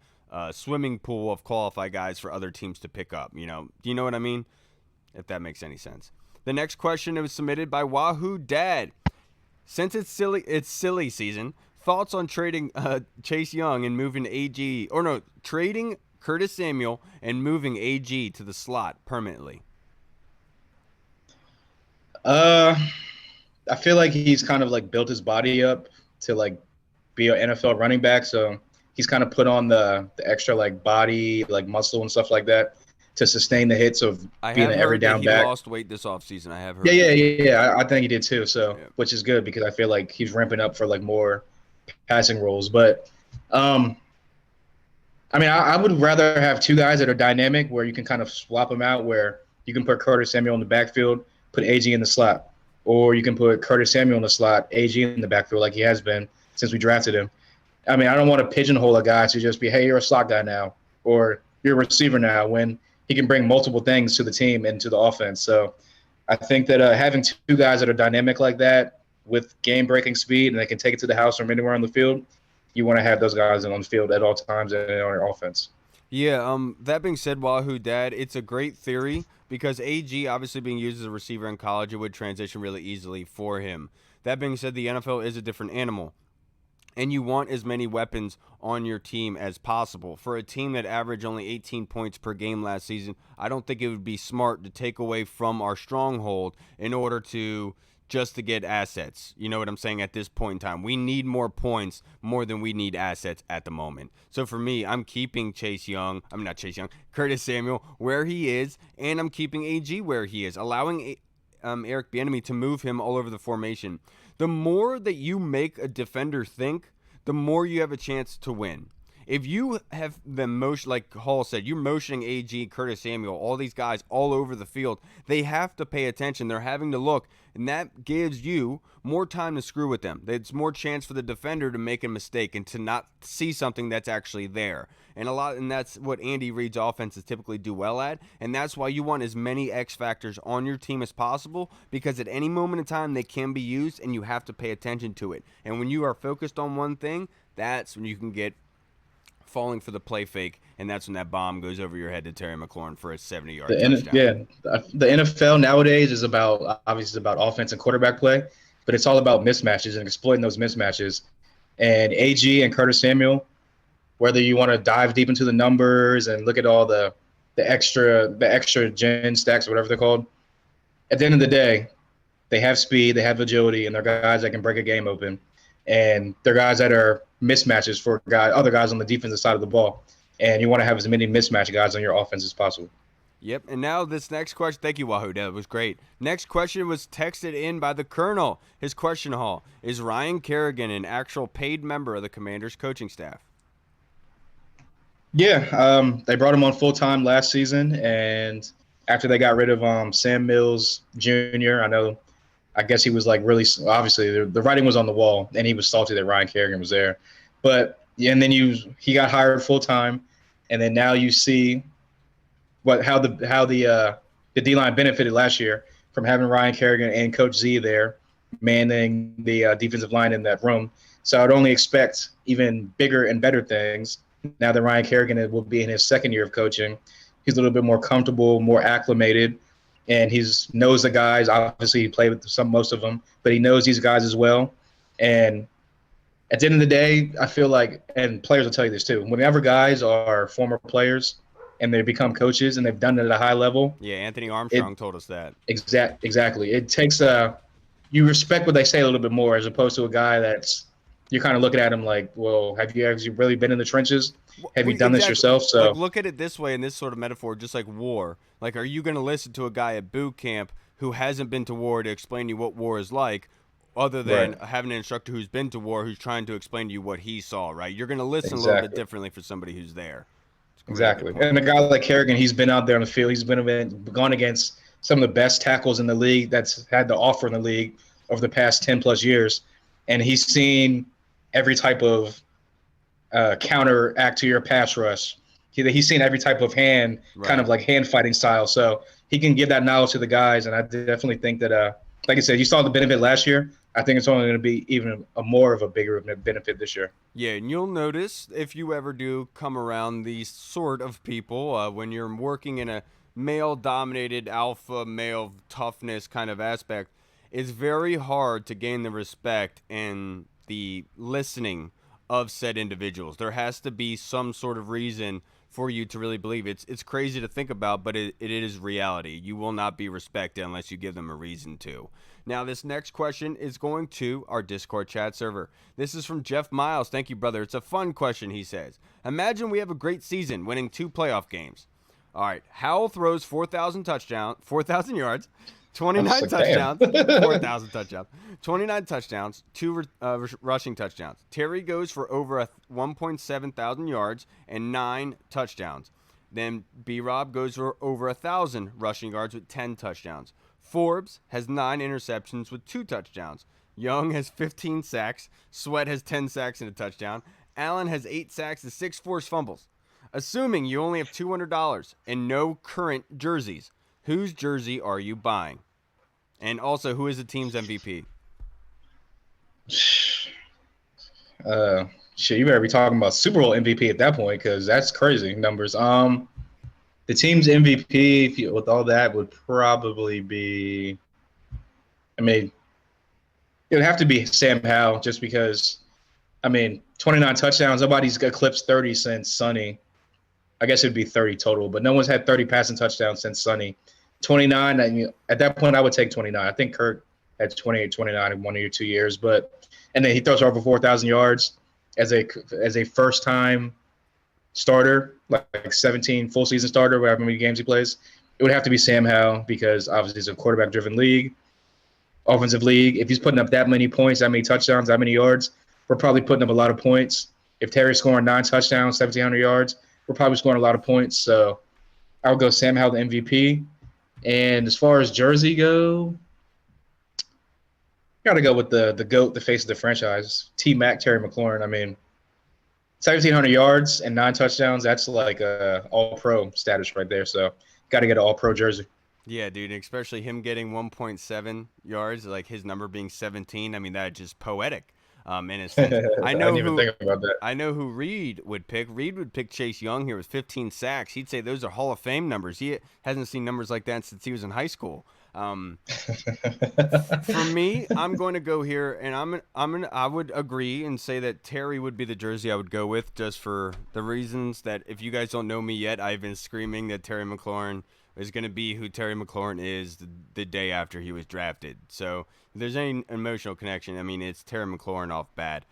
Speaker 1: swimming pool of qualified guys for other teams to pick up. Do you know what I mean? If that makes any sense. The next question was submitted by Wahoo Dad. Since it's silly season, thoughts on trading Chase Young and moving trading Curtis Samuel and moving AG to the slot permanently?
Speaker 3: I feel like he's kind of like built his body up to like be an NFL running back, so he's kind of put on the extra like body, like muscle and stuff like that to sustain the hits of being an every down back.
Speaker 1: He lost weight this offseason. I have heard.
Speaker 3: Yeah. I think he did too. So, which is good, because I feel like he's ramping up for like more passing roles. But, I would rather have 2 guys that are dynamic, where you can kind of swap them out, where you can put Curtis Samuel in the backfield, put AG in the slot, or you can put Curtis Samuel in the slot, AG in the backfield, like he has been since we drafted him. I don't want to pigeonhole a guy to just be, hey, you're a slot guy now, or you're a receiver now, when he can bring multiple things to the team and to the offense. So I think that having 2 guys that are dynamic like that with game-breaking speed, and they can take it to the house from anywhere on the field, you want to have those guys on the field at all times and on your offense.
Speaker 1: Yeah, that being said, Wahoo Dad, it's a great theory, because AG obviously being used as a receiver in college, it would transition really easily for him. That being said, the NFL is a different animal, and you want as many weapons on your team as possible. For a team that averaged only 18 points per game last season, I don't think it would be smart to take away from our stronghold in order to get assets. You know what I'm saying? At this point in time, we need more points more than we need assets at the moment. So for me, I'm keeping Curtis Samuel where he is, and I'm keeping AG where he is, allowing Eric Bieniemy to move him all over the formation. The more that you make a defender think, the more you have a chance to win. If you have them motion, like Hall said, you're motioning AG, Curtis Samuel, all these guys all over the field, they have to pay attention. They're having to look, and that gives you more time to screw with them. It's more chance for the defender to make a mistake and to not see something that's actually there. And that's what Andy Reid's offenses typically do well at, and that's why you want as many X factors on your team as possible, because at any moment in time they can be used, and you have to pay attention to it. And when you are focused on one thing, that's when you can get falling for the play fake, and that's when that bomb goes over your head to Terry McLaurin for a 70-yard
Speaker 3: The
Speaker 1: touchdown.
Speaker 3: the NFL nowadays is about obviously about offense and quarterback play, but it's all about mismatches and exploiting those mismatches. And AG and Curtis Samuel, whether you want to dive deep into the numbers and look at all the extra gen stacks or whatever they're called, at the end of the day, they have speed, they have agility, and they're guys that can break a game open. And they're guys that are mismatches for other guys on the defensive side of the ball. And you want to have as many mismatch guys on your offense as possible.
Speaker 1: Yep, and now this next question. Thank you, Wahoo. That was great. Next question was texted in by the Colonel. His question hall: is Ryan Kerrigan an actual paid member of the Commanders' coaching staff?
Speaker 3: Yeah, they brought him on full time last season, and after they got rid of Sam Mills Jr., I guess he was like really obviously the writing was on the wall, and he was salty that Ryan Kerrigan was there. But yeah, and then he got hired full time, and then now you see how the D-line benefited last year from having Ryan Kerrigan and Coach Z there manning the defensive line in that room. So I'd only expect even bigger and better things now that Ryan Kerrigan will be in his second year of coaching. He's a little bit more comfortable, more acclimated, and he knows the guys. Obviously, he played with most of them, but he knows these guys as well. And at the end of the day, I feel like, and players will tell you this too, whenever guys are former players and they become coaches and they've done it at a high level.
Speaker 1: Yeah, Anthony Armstrong told us that.
Speaker 3: Exactly. It takes you respect what they say a little bit more as opposed to a guy that's you're kind of looking at him like, well, have you really been in the trenches? Have you done this yourself? So
Speaker 1: like, look at it this way in this sort of metaphor, just like war. Like, are you going to listen to a guy at boot camp who hasn't been to war to explain to you what war is like, other than having an instructor who's been to war who's trying to explain to you what he saw, right? You're going to listen a little bit differently for somebody who's there.
Speaker 3: Exactly. And a guy like Kerrigan, he's been out there on the field. He's gone against some of the best tackles in the league that's had to offer in the league over the past 10 plus years. And he's seen every type of counteract to your pass rush. He's seen every type of kind of like hand fighting style. So he can give that knowledge to the guys. And I definitely think that, like I said, you saw the benefit last year. I think it's only going to be even more of a bigger benefit this year.
Speaker 1: Yeah, and you'll notice if you ever do come around these sort of people, when you're working in a male-dominated alpha male toughness kind of aspect, it's very hard to gain the respect and the listening of said individuals. There has to be some sort of reason for you to really believe. It's crazy to think about, but it is reality. You will not be respected unless you give them a reason to. Now, this next question is going to our Discord chat server. This is from Jeff Miles. Thank you, brother. It's a fun question, he says. Imagine we have a great season, winning 2 playoff games. All right, Howell throws 4,000 yards, 29 touchdowns, 4,000 touchdowns, 29 touchdowns, 2 rushing touchdowns. Terry goes for over 1.7 thousand yards and 9 touchdowns. Then B-Rob goes for over 1,000 rushing yards with 10 touchdowns. Forbes has 9 interceptions with 2 touchdowns. Young has 15 sacks. Sweat has 10 sacks and a touchdown. Allen has 8 sacks and 6 forced fumbles. Assuming you only have $200 and no current jerseys, whose jersey are you buying? And also, who is the team's MVP?
Speaker 3: Shit, you better be talking about Super Bowl MVP at that point because that's crazy numbers. The team's MVP with all that would probably be, it would have to be Sam Howell just because, 29 touchdowns. Nobody's eclipsed 30 since Sonny. I guess it'd be 30 total, but no one's had 30 passing touchdowns since Sonny. 29, at that point, I would take 29. I think Kurt had 28, 29 in 1 or 2 years, and then he throws for over 4,000 yards as a first-time starter, like 17 full season starter, whatever many games he plays. It would have to be Sam Howell because obviously it's a quarterback-driven league, offensive league. If he's putting up that many points, that many touchdowns, that many yards, we're probably putting up a lot of points. If Terry's scoring 9 touchdowns, 1,700 yards, we're probably scoring a lot of points. So I would go Sam Howell, the MVP. And as far as jersey go, got to go with the GOAT, the face of the franchise, T-Mac, Terry McLaurin. 1,700 yards and 9 touchdowns, that's like a all-pro status right there. So got to get an all-pro jersey.
Speaker 1: Yeah, dude, especially him getting 1.7 yards, like his number being 17. That's just poetic. In a sense, I
Speaker 3: I
Speaker 1: know
Speaker 3: didn't even
Speaker 1: who
Speaker 3: think about that.
Speaker 1: I know who Reed would pick. Reed would pick Chase Young here with 15 sacks. He'd say those are Hall of Fame numbers. He hasn't seen numbers like that since he was in high school. For me, I'm going to go here, and I would agree and say that Terry would be the jersey I would go with, just for the reasons that if you guys don't know me yet, I've been screaming that Terry McLaurin is going to be who Terry McLaurin is the day after he was drafted. So if there's any emotional connection, I mean, it's Terry McLaurin off bat.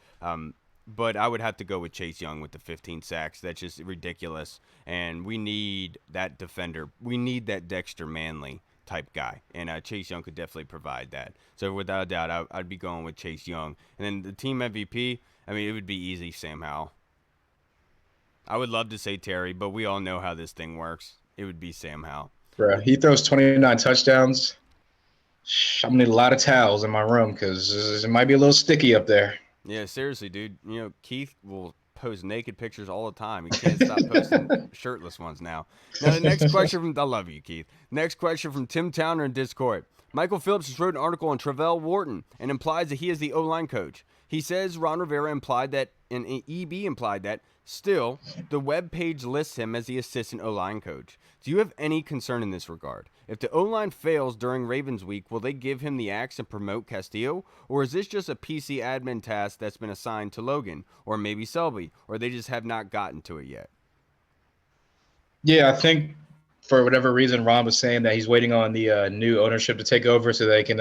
Speaker 1: But I would have to go with Chase Young with the 15 sacks. That's just ridiculous. And we need that defender. We need that Dexter Manley type guy. And Chase Young could definitely provide that. So without a doubt, I'd be going with Chase Young. And then the team MVP, I mean, it would be easy, Sam Howell. I would love to say Terry, but we all know how this thing works. It would be Sam Howell.
Speaker 3: Bro, he throws 29 touchdowns. I'm going to need a lot of towels in my room because it might be a little sticky up there.
Speaker 1: Yeah, seriously, dude. You know, Keith will post naked pictures all the time. He can't stop posting shirtless ones now. Now, the next question from – I love you, Keith. Next question from Tim Towner in Discord. Michael Phillips just wrote an article on Travell Wharton and implies that he is the O-line coach. He says Ron Rivera implied that – and EB implied that. Still, the web page lists him as the assistant O-line coach. Do you have any concern in this regard? If the O-line fails during Ravens week, will they give him the axe and promote Castillo? Or is this just a PC admin task that's been assigned to Logan? Or maybe Selby? Or they just have not gotten to it yet?
Speaker 3: Yeah, I think for whatever reason, Ron was saying that he's waiting on the new ownership to take over so they can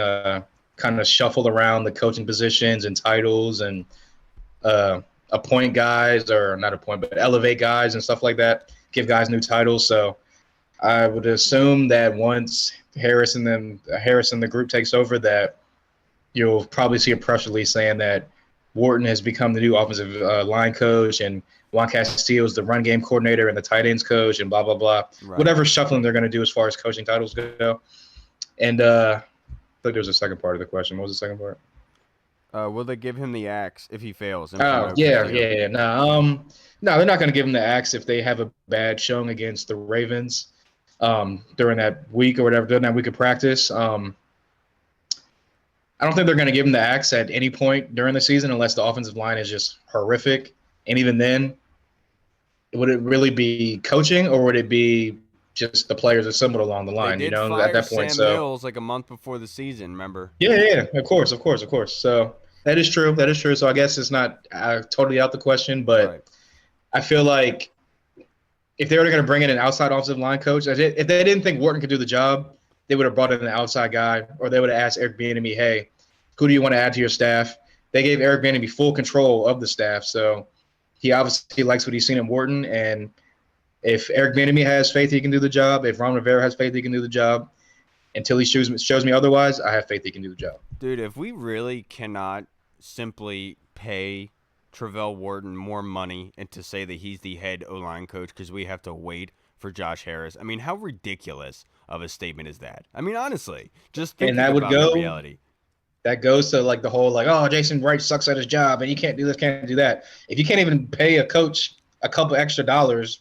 Speaker 3: kind of shuffle around the coaching positions and titles and appoint guys, or not appoint, but elevate guys and stuff like that, give guys new titles. So I would assume that once Harris and the group takes over, that you'll probably see a press release saying that Wharton has become the new offensive line coach and Juan Castillo is the run game coordinator and the tight ends coach and blah, blah, blah. Right. Whatever shuffling they're going to do as far as coaching titles go. And I think there's a second part of the question. What was the second part?
Speaker 1: Will they give him the axe if he fails?
Speaker 3: Oh, yeah. No, they're not going to give him the axe if they have a bad showing against the Ravens during that week or whatever, during that week of practice. I don't think they're going to give him the axe at any point during the season unless the offensive line is just horrific. And even then, would it really be coaching or would it be just the players assembled along the line?
Speaker 1: They did fire at that point, Sam Mills like a month before the season. Remember?
Speaker 3: Yeah, of course. So that is true. So I guess it's not totally out the question, but right. I feel like if they were going to bring in an outside offensive line coach, if they didn't think Wharton could do the job, they would have brought in an outside guy, or they would have asked Eric Bieniemy, "Hey, who do you want to add to your staff?" They gave Eric Bieniemy full control of the staff, so he obviously likes what he's seen in Wharton, and if Eric Bieniemy has faith he can do the job, if Ron Rivera has faith he can do the job, until he shows me otherwise, I have faith he can do the job.
Speaker 1: Dude, if we really cannot simply pay Travell Wharton more money and to say that he's the head O-line coach because we have to wait for Josh Harris, I mean, how ridiculous of a statement is that? I mean, honestly, just thinking about the reality.
Speaker 3: That goes to like the whole oh, Jason Wright sucks at his job and he can't do this, can't do that. If you can't even pay a coach a couple extra dollars,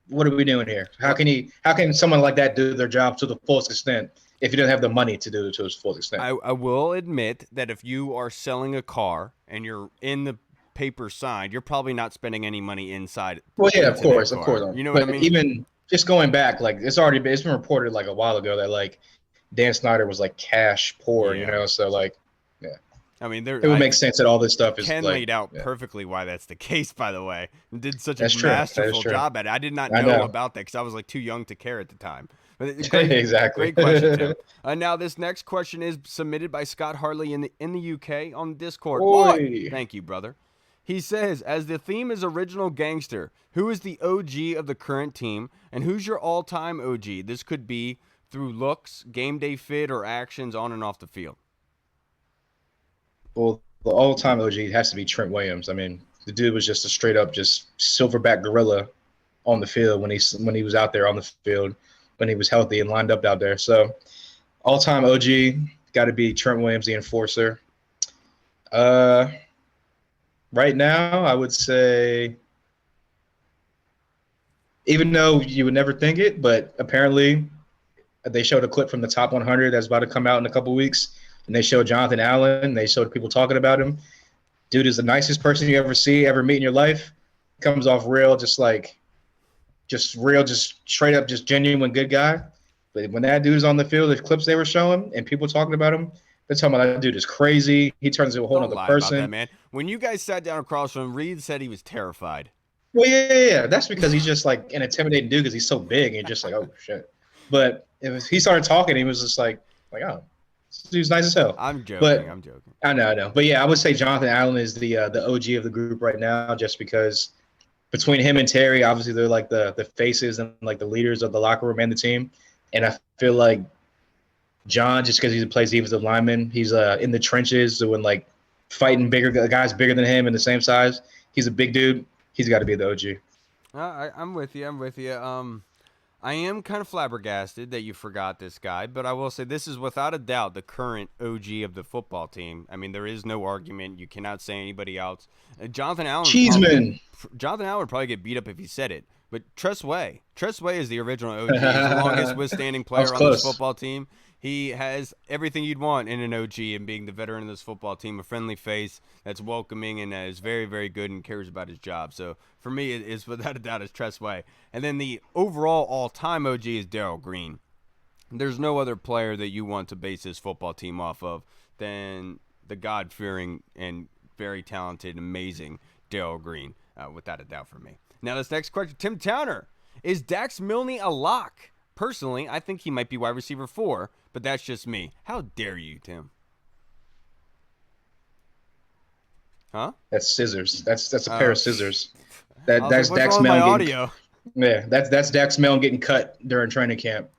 Speaker 3: what are we doing here? How can someone like that do their job to the fullest extent if you don't have the money to do it to its full extent?
Speaker 1: I will admit that if you are selling a car and you're in the paper signed, you're probably not spending any money inside.
Speaker 3: Well, yeah, of course.
Speaker 1: You know what I mean?
Speaker 3: Even just going back, it's been reported like a while ago that Dan Snyder was cash poor, so yeah. I
Speaker 1: mean,
Speaker 3: it would make sense that all this stuff is
Speaker 1: Ken laid out perfectly why that's the case, by the way, and did such a masterful job at it. I did not know about that because I was too young to care at the time. But
Speaker 3: exactly.
Speaker 1: Great question, Tim. Now this next question is submitted by Scott Harley in the UK on Discord. Thank you, brother. He says, as the theme is original gangster, who is the OG of the current team, and who's your all-time OG? This could be through looks, game day fit, or actions on and off the field.
Speaker 3: Well, the all-time OG has to be Trent Williams. I mean, the dude was just a straight-up just silverback gorilla on the field when he was out there on the field, when he was healthy and lined up out there. So all-time OG got to be Trent Williams, the enforcer. Right now, I would say, even though you would never think it, but apparently they showed a clip from the top 100 that's about to come out in a couple weeks, and they showed Jonathan Allen. They showed people talking about him. dude is the nicest person you ever meet in your life. Comes off real, just straight up, just genuine good guy. But when that dude's on the field, the clips they were showing and people talking about him, they're talking about that dude is crazy. He turns into a whole
Speaker 1: Don't
Speaker 3: other
Speaker 1: lie
Speaker 3: person.
Speaker 1: about that, man. When you guys sat down across from him, Reed said he was terrified.
Speaker 3: Well, yeah. That's because he's just like an intimidating dude because he's so big and you're just like, oh shit. But he started talking, he was just like, oh, this dude's nice as hell.
Speaker 1: I'm joking.
Speaker 3: But
Speaker 1: I'm joking.
Speaker 3: I know. But yeah, I would say Jonathan Allen is the OG of the group right now, just because between him and Terry, obviously they're like the faces and like the leaders of the locker room and the team. And I feel like John, just because he plays defensive lineman, he's in the trenches doing like fighting bigger guys bigger than him and the same size. He's a big dude. He's got to be the OG.
Speaker 1: I'm with you. I am kind of flabbergasted that you forgot this guy, but I will say this is without a doubt the current OG of the football team. I mean, there is no argument. You cannot say anybody else. Jonathan Allen.
Speaker 3: Cheeseman.
Speaker 1: Jonathan Allen would probably get beat up if he said it. But Tress Way is the original OG. He's the longest withstanding player on this football team. He has everything you'd want in an OG and being the veteran of this football team, a friendly face that's welcoming and is very, very good and cares about his job. So for me, it's without a doubt it's Tress Way. And then the overall all-time OG is Darrell Green. There's no other player that you want to base this football team off of than the God-fearing and very talented, amazing Darrell Green, without a doubt for me. Now, this next question, Tim Towner. Is Dax Milne a lock? Personally, I think he might be wide receiver 4, but that's just me. How dare you, Tim? Huh?
Speaker 3: That's scissors. That's a pair of scissors. That's
Speaker 1: like,
Speaker 3: Dax
Speaker 1: Milne.
Speaker 3: Audio. Yeah, that's Dax Milne getting cut during training camp.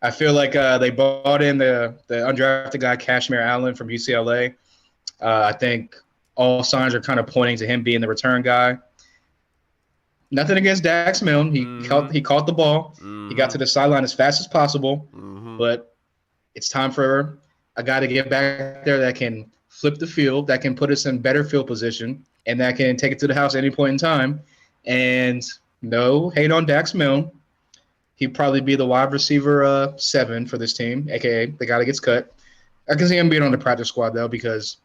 Speaker 3: I feel like they brought in the undrafted guy Kashmir Allen from UCLA. I think all signs are kind of pointing to him being the return guy. Nothing against Dax Milne. He caught the ball. He got to the sideline as fast as possible. But it's time for a guy to get back there that can flip the field, that can put us in better field position, and that can take it to the house at any point in time. And no hate on Dax Milne. He'd probably be the wide receiver 7 for this team, a.k.a. the guy that gets cut. I can see him being on the practice squad, though, because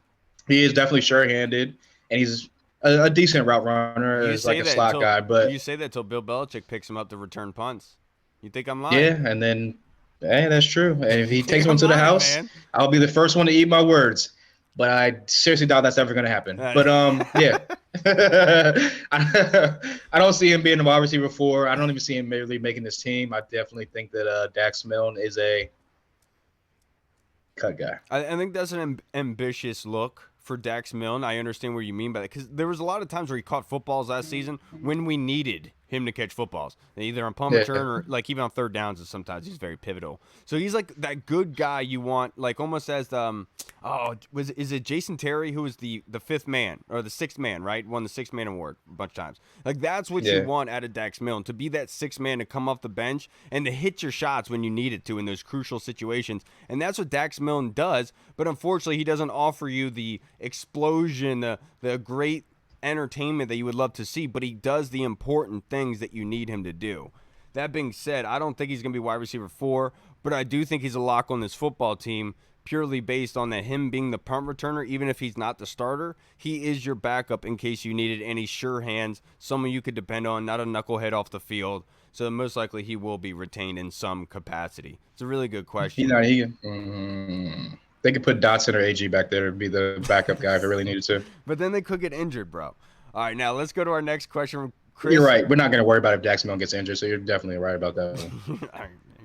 Speaker 3: he is definitely sure-handed, and he's a decent route runner, is like a slot guy. But
Speaker 1: you say that till Bill Belichick picks him up to return punts. You think I'm lying?
Speaker 3: Yeah, and then, hey, that's true. And if he takes one to the house, man, I'll be the first one to eat my words. But I seriously doubt that's ever going to happen. But, yeah. I don't see him being a wide receiver 4. I don't even see him merely making this team. I definitely think that Dax Milne is a cut guy.
Speaker 1: I think that's an ambitious look for Dax Milne. I understand what you mean by that, because there was a lot of times where he caught footballs last season when we needed him to catch footballs, either on punt return or like even on third downs. And sometimes he's very pivotal. So he's like that good guy you want, like almost as is it Jason Terry who was the 5th man or the 6th man, right? Won the 6th man award a bunch of times. Like that's what you want out of Dax Milne, to be that 6th man to come off the bench and to hit your shots when you need it to in those crucial situations. And that's what Dax Milne does. But unfortunately, he doesn't offer you the explosion, the great entertainment that you would love to see, but he does the important things that you need him to do. That being said, I don't think he's going to be wide receiver 4, but I do think he's a lock on this football team purely based on that him being the punt returner. Even if he's not the starter, he is your backup in case you needed any sure hands, someone you could depend on, not a knucklehead off the field. So most likely he will be retained in some capacity. It's a really good question.
Speaker 3: They could put Dotson or AG back there to be the backup guy if it really needed to.
Speaker 1: But then they could get injured, bro. All right, now let's go to our next question from Chris.
Speaker 3: You're right. We're not going to worry about if Dax Milne gets injured, so you're definitely right about that.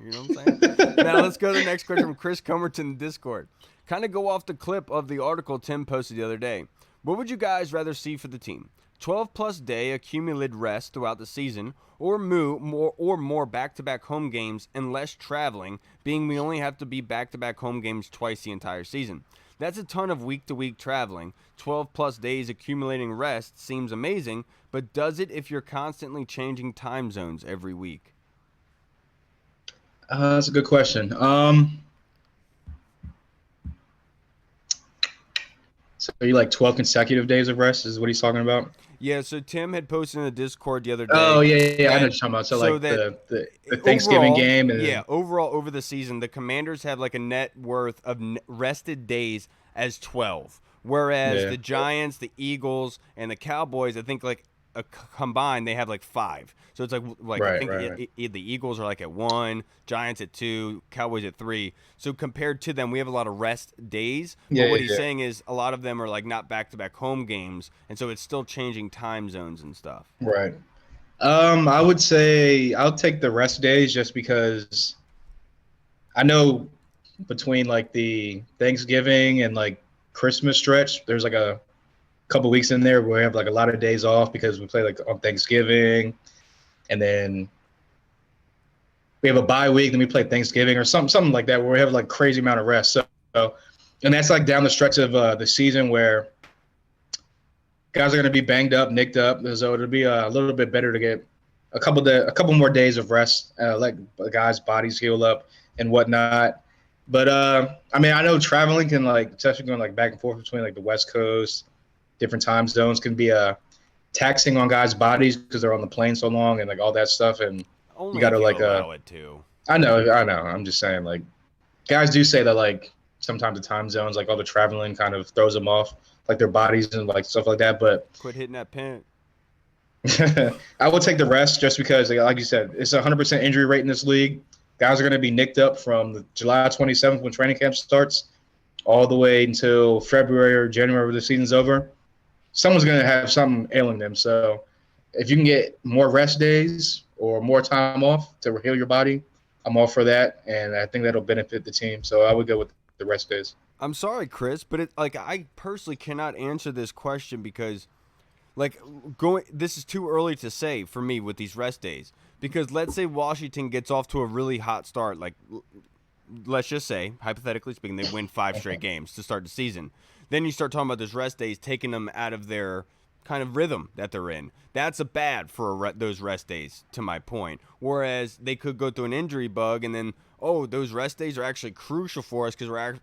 Speaker 1: You know what I'm saying? Now let's go to the next question from Chris Comerton in Discord. Kind of go off the clip of the article Tim posted the other day. What would you guys rather see for the team? 12-plus day accumulated rest throughout the season, or more back-to-back home games and less traveling, being we only have to be back-to-back home games twice the entire season. That's a ton of week-to-week traveling. 12-plus days accumulating rest seems amazing, but does it if you're constantly changing time zones every week?
Speaker 3: That's a good question. So are you like 12 consecutive days of rest is what he's talking about?
Speaker 1: Yeah, so Tim had posted in the Discord the other day.
Speaker 3: Oh, yeah, I know what you're talking about. So like the Thanksgiving game. And
Speaker 1: yeah, overall over the season, the Commanders have like a net worth of rested days as 12, Whereas
Speaker 3: Yeah.
Speaker 1: the Giants, the Eagles, and the Cowboys, I think like combined they have like 5. So it's like I
Speaker 3: Right,
Speaker 1: think
Speaker 3: right.
Speaker 1: the Eagles are like at 1, Giants at 2, Cowboys at 3. So compared to them, we have a lot of rest days.
Speaker 3: Yeah,
Speaker 1: But what
Speaker 3: yeah,
Speaker 1: he's
Speaker 3: yeah.
Speaker 1: saying is a lot of them are like not back-to-back home games, and so it's still changing time zones and stuff.
Speaker 3: Right. I would say I'll take the rest days just because I know between like the Thanksgiving and like Christmas stretch, there's like a couple weeks in there where we have like a lot of days off because we play like on Thanksgiving, and then we have a bye week, then we play Thanksgiving or something like that where we have like crazy amount of rest. So and that's like down the stretch of the season where guys are going to be banged up, nicked up, so it'll be a little bit better to get a couple more days of rest, let guys' bodies heal up and whatnot. But I mean, I know traveling can like, especially going like back and forth between like the West Coast, different time zones, can be taxing on guys' bodies because they're on the plane so long and like all that stuff. And you
Speaker 1: Only
Speaker 3: got
Speaker 1: if
Speaker 3: to
Speaker 1: you
Speaker 3: like
Speaker 1: allow it to.
Speaker 3: I know. I'm just saying like guys do say that like sometimes the time zones, like all the traveling kind of throws them off, like their bodies and like stuff like that. But
Speaker 1: Quit hitting that pin.
Speaker 3: I will take the rest just because, like you said, it's 100% injury rate in this league. Guys are going to be nicked up from the July 27th when training camp starts all the way until February or January when the season's over. Someone's going to have something ailing them. So if you can get more rest days or more time off to heal your body, I'm all for that. And I think that'll benefit the team. So I would go with the rest days.
Speaker 1: I'm sorry, Chris, but I personally cannot answer this question because this is too early to say for me with these rest days, because let's say Washington gets off to a really hot start, like let's just say hypothetically speaking they win 5 straight games to start the season. Then you start talking about those rest days taking them out of their kind of rhythm that they're in. That's a bad for those rest days, to my point. Whereas they could go through an injury bug and then, oh, those rest days are actually crucial for us because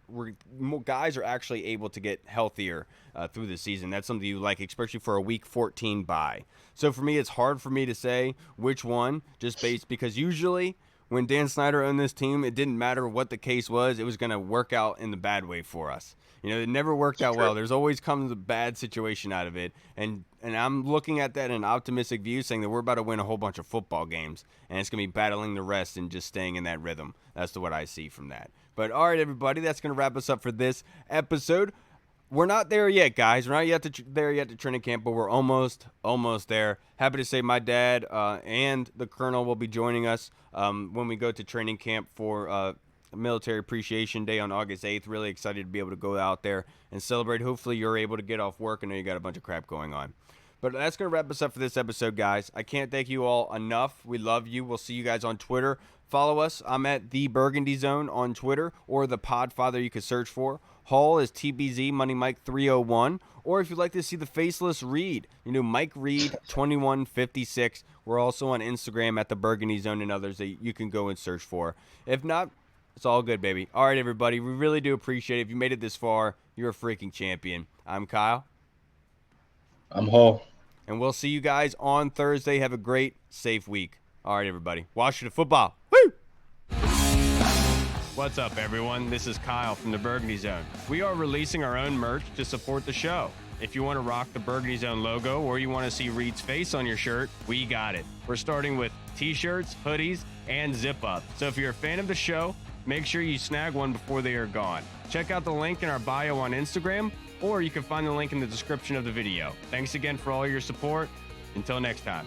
Speaker 1: guys are actually able to get healthier through the season. That's something you like, especially for a week 14 bye. So for me, it's hard for me to say which one, just based because usually when Dan Snyder owned this team, it didn't matter what the case was. It was going to work out in the bad way for us. You know, it never worked out well. There's always comes a bad situation out of it. And I'm looking at that in an optimistic view, saying that we're about to win a whole bunch of football games. And it's going to be battling the rest and just staying in that rhythm. That's what I see from that. But all right, everybody, that's going to wrap us up for this episode. We're not there yet, guys. We're not yet there yet to training camp, but we're almost there. Happy to say my dad and the Colonel will be joining us when we go to training camp for Military Appreciation Day on August 8th. Really excited to be able to go out there and celebrate. Hopefully you're able to get off work. I know you got a bunch of crap going on. But that's going to wrap us up for this episode, guys. I can't thank you all enough. We love you. We'll see you guys on Twitter. Follow us. I'm at the Burgundy Zone on Twitter, or the Podfather you could search for. Hall is TBZ Money Mike 301. Or if you'd like to see the faceless Reed, Mike Reed 2156. We're also on Instagram at the Burgundy Zone and others that you can go and search for. If not, it's all good, baby. All right, everybody. We really do appreciate it. If you made it this far, you're a freaking champion. I'm Kyle.
Speaker 3: I'm Hall.
Speaker 1: And we'll see you guys on Thursday. Have a great, safe week. All right, everybody. Washington football. Woo! What's up, everyone? This is Kyle from the Burgundy Zone. We are releasing our own merch to support the show. If you want to rock the Burgundy Zone logo or you want to see Reed's face on your shirt, we got it. We're starting with t-shirts, hoodies, and zip-up. So if you're a fan of the show, make sure you snag one before they are gone. Check out the link in our bio on Instagram, or you can find the link in the description of the video. Thanks again for all your support. Until next time.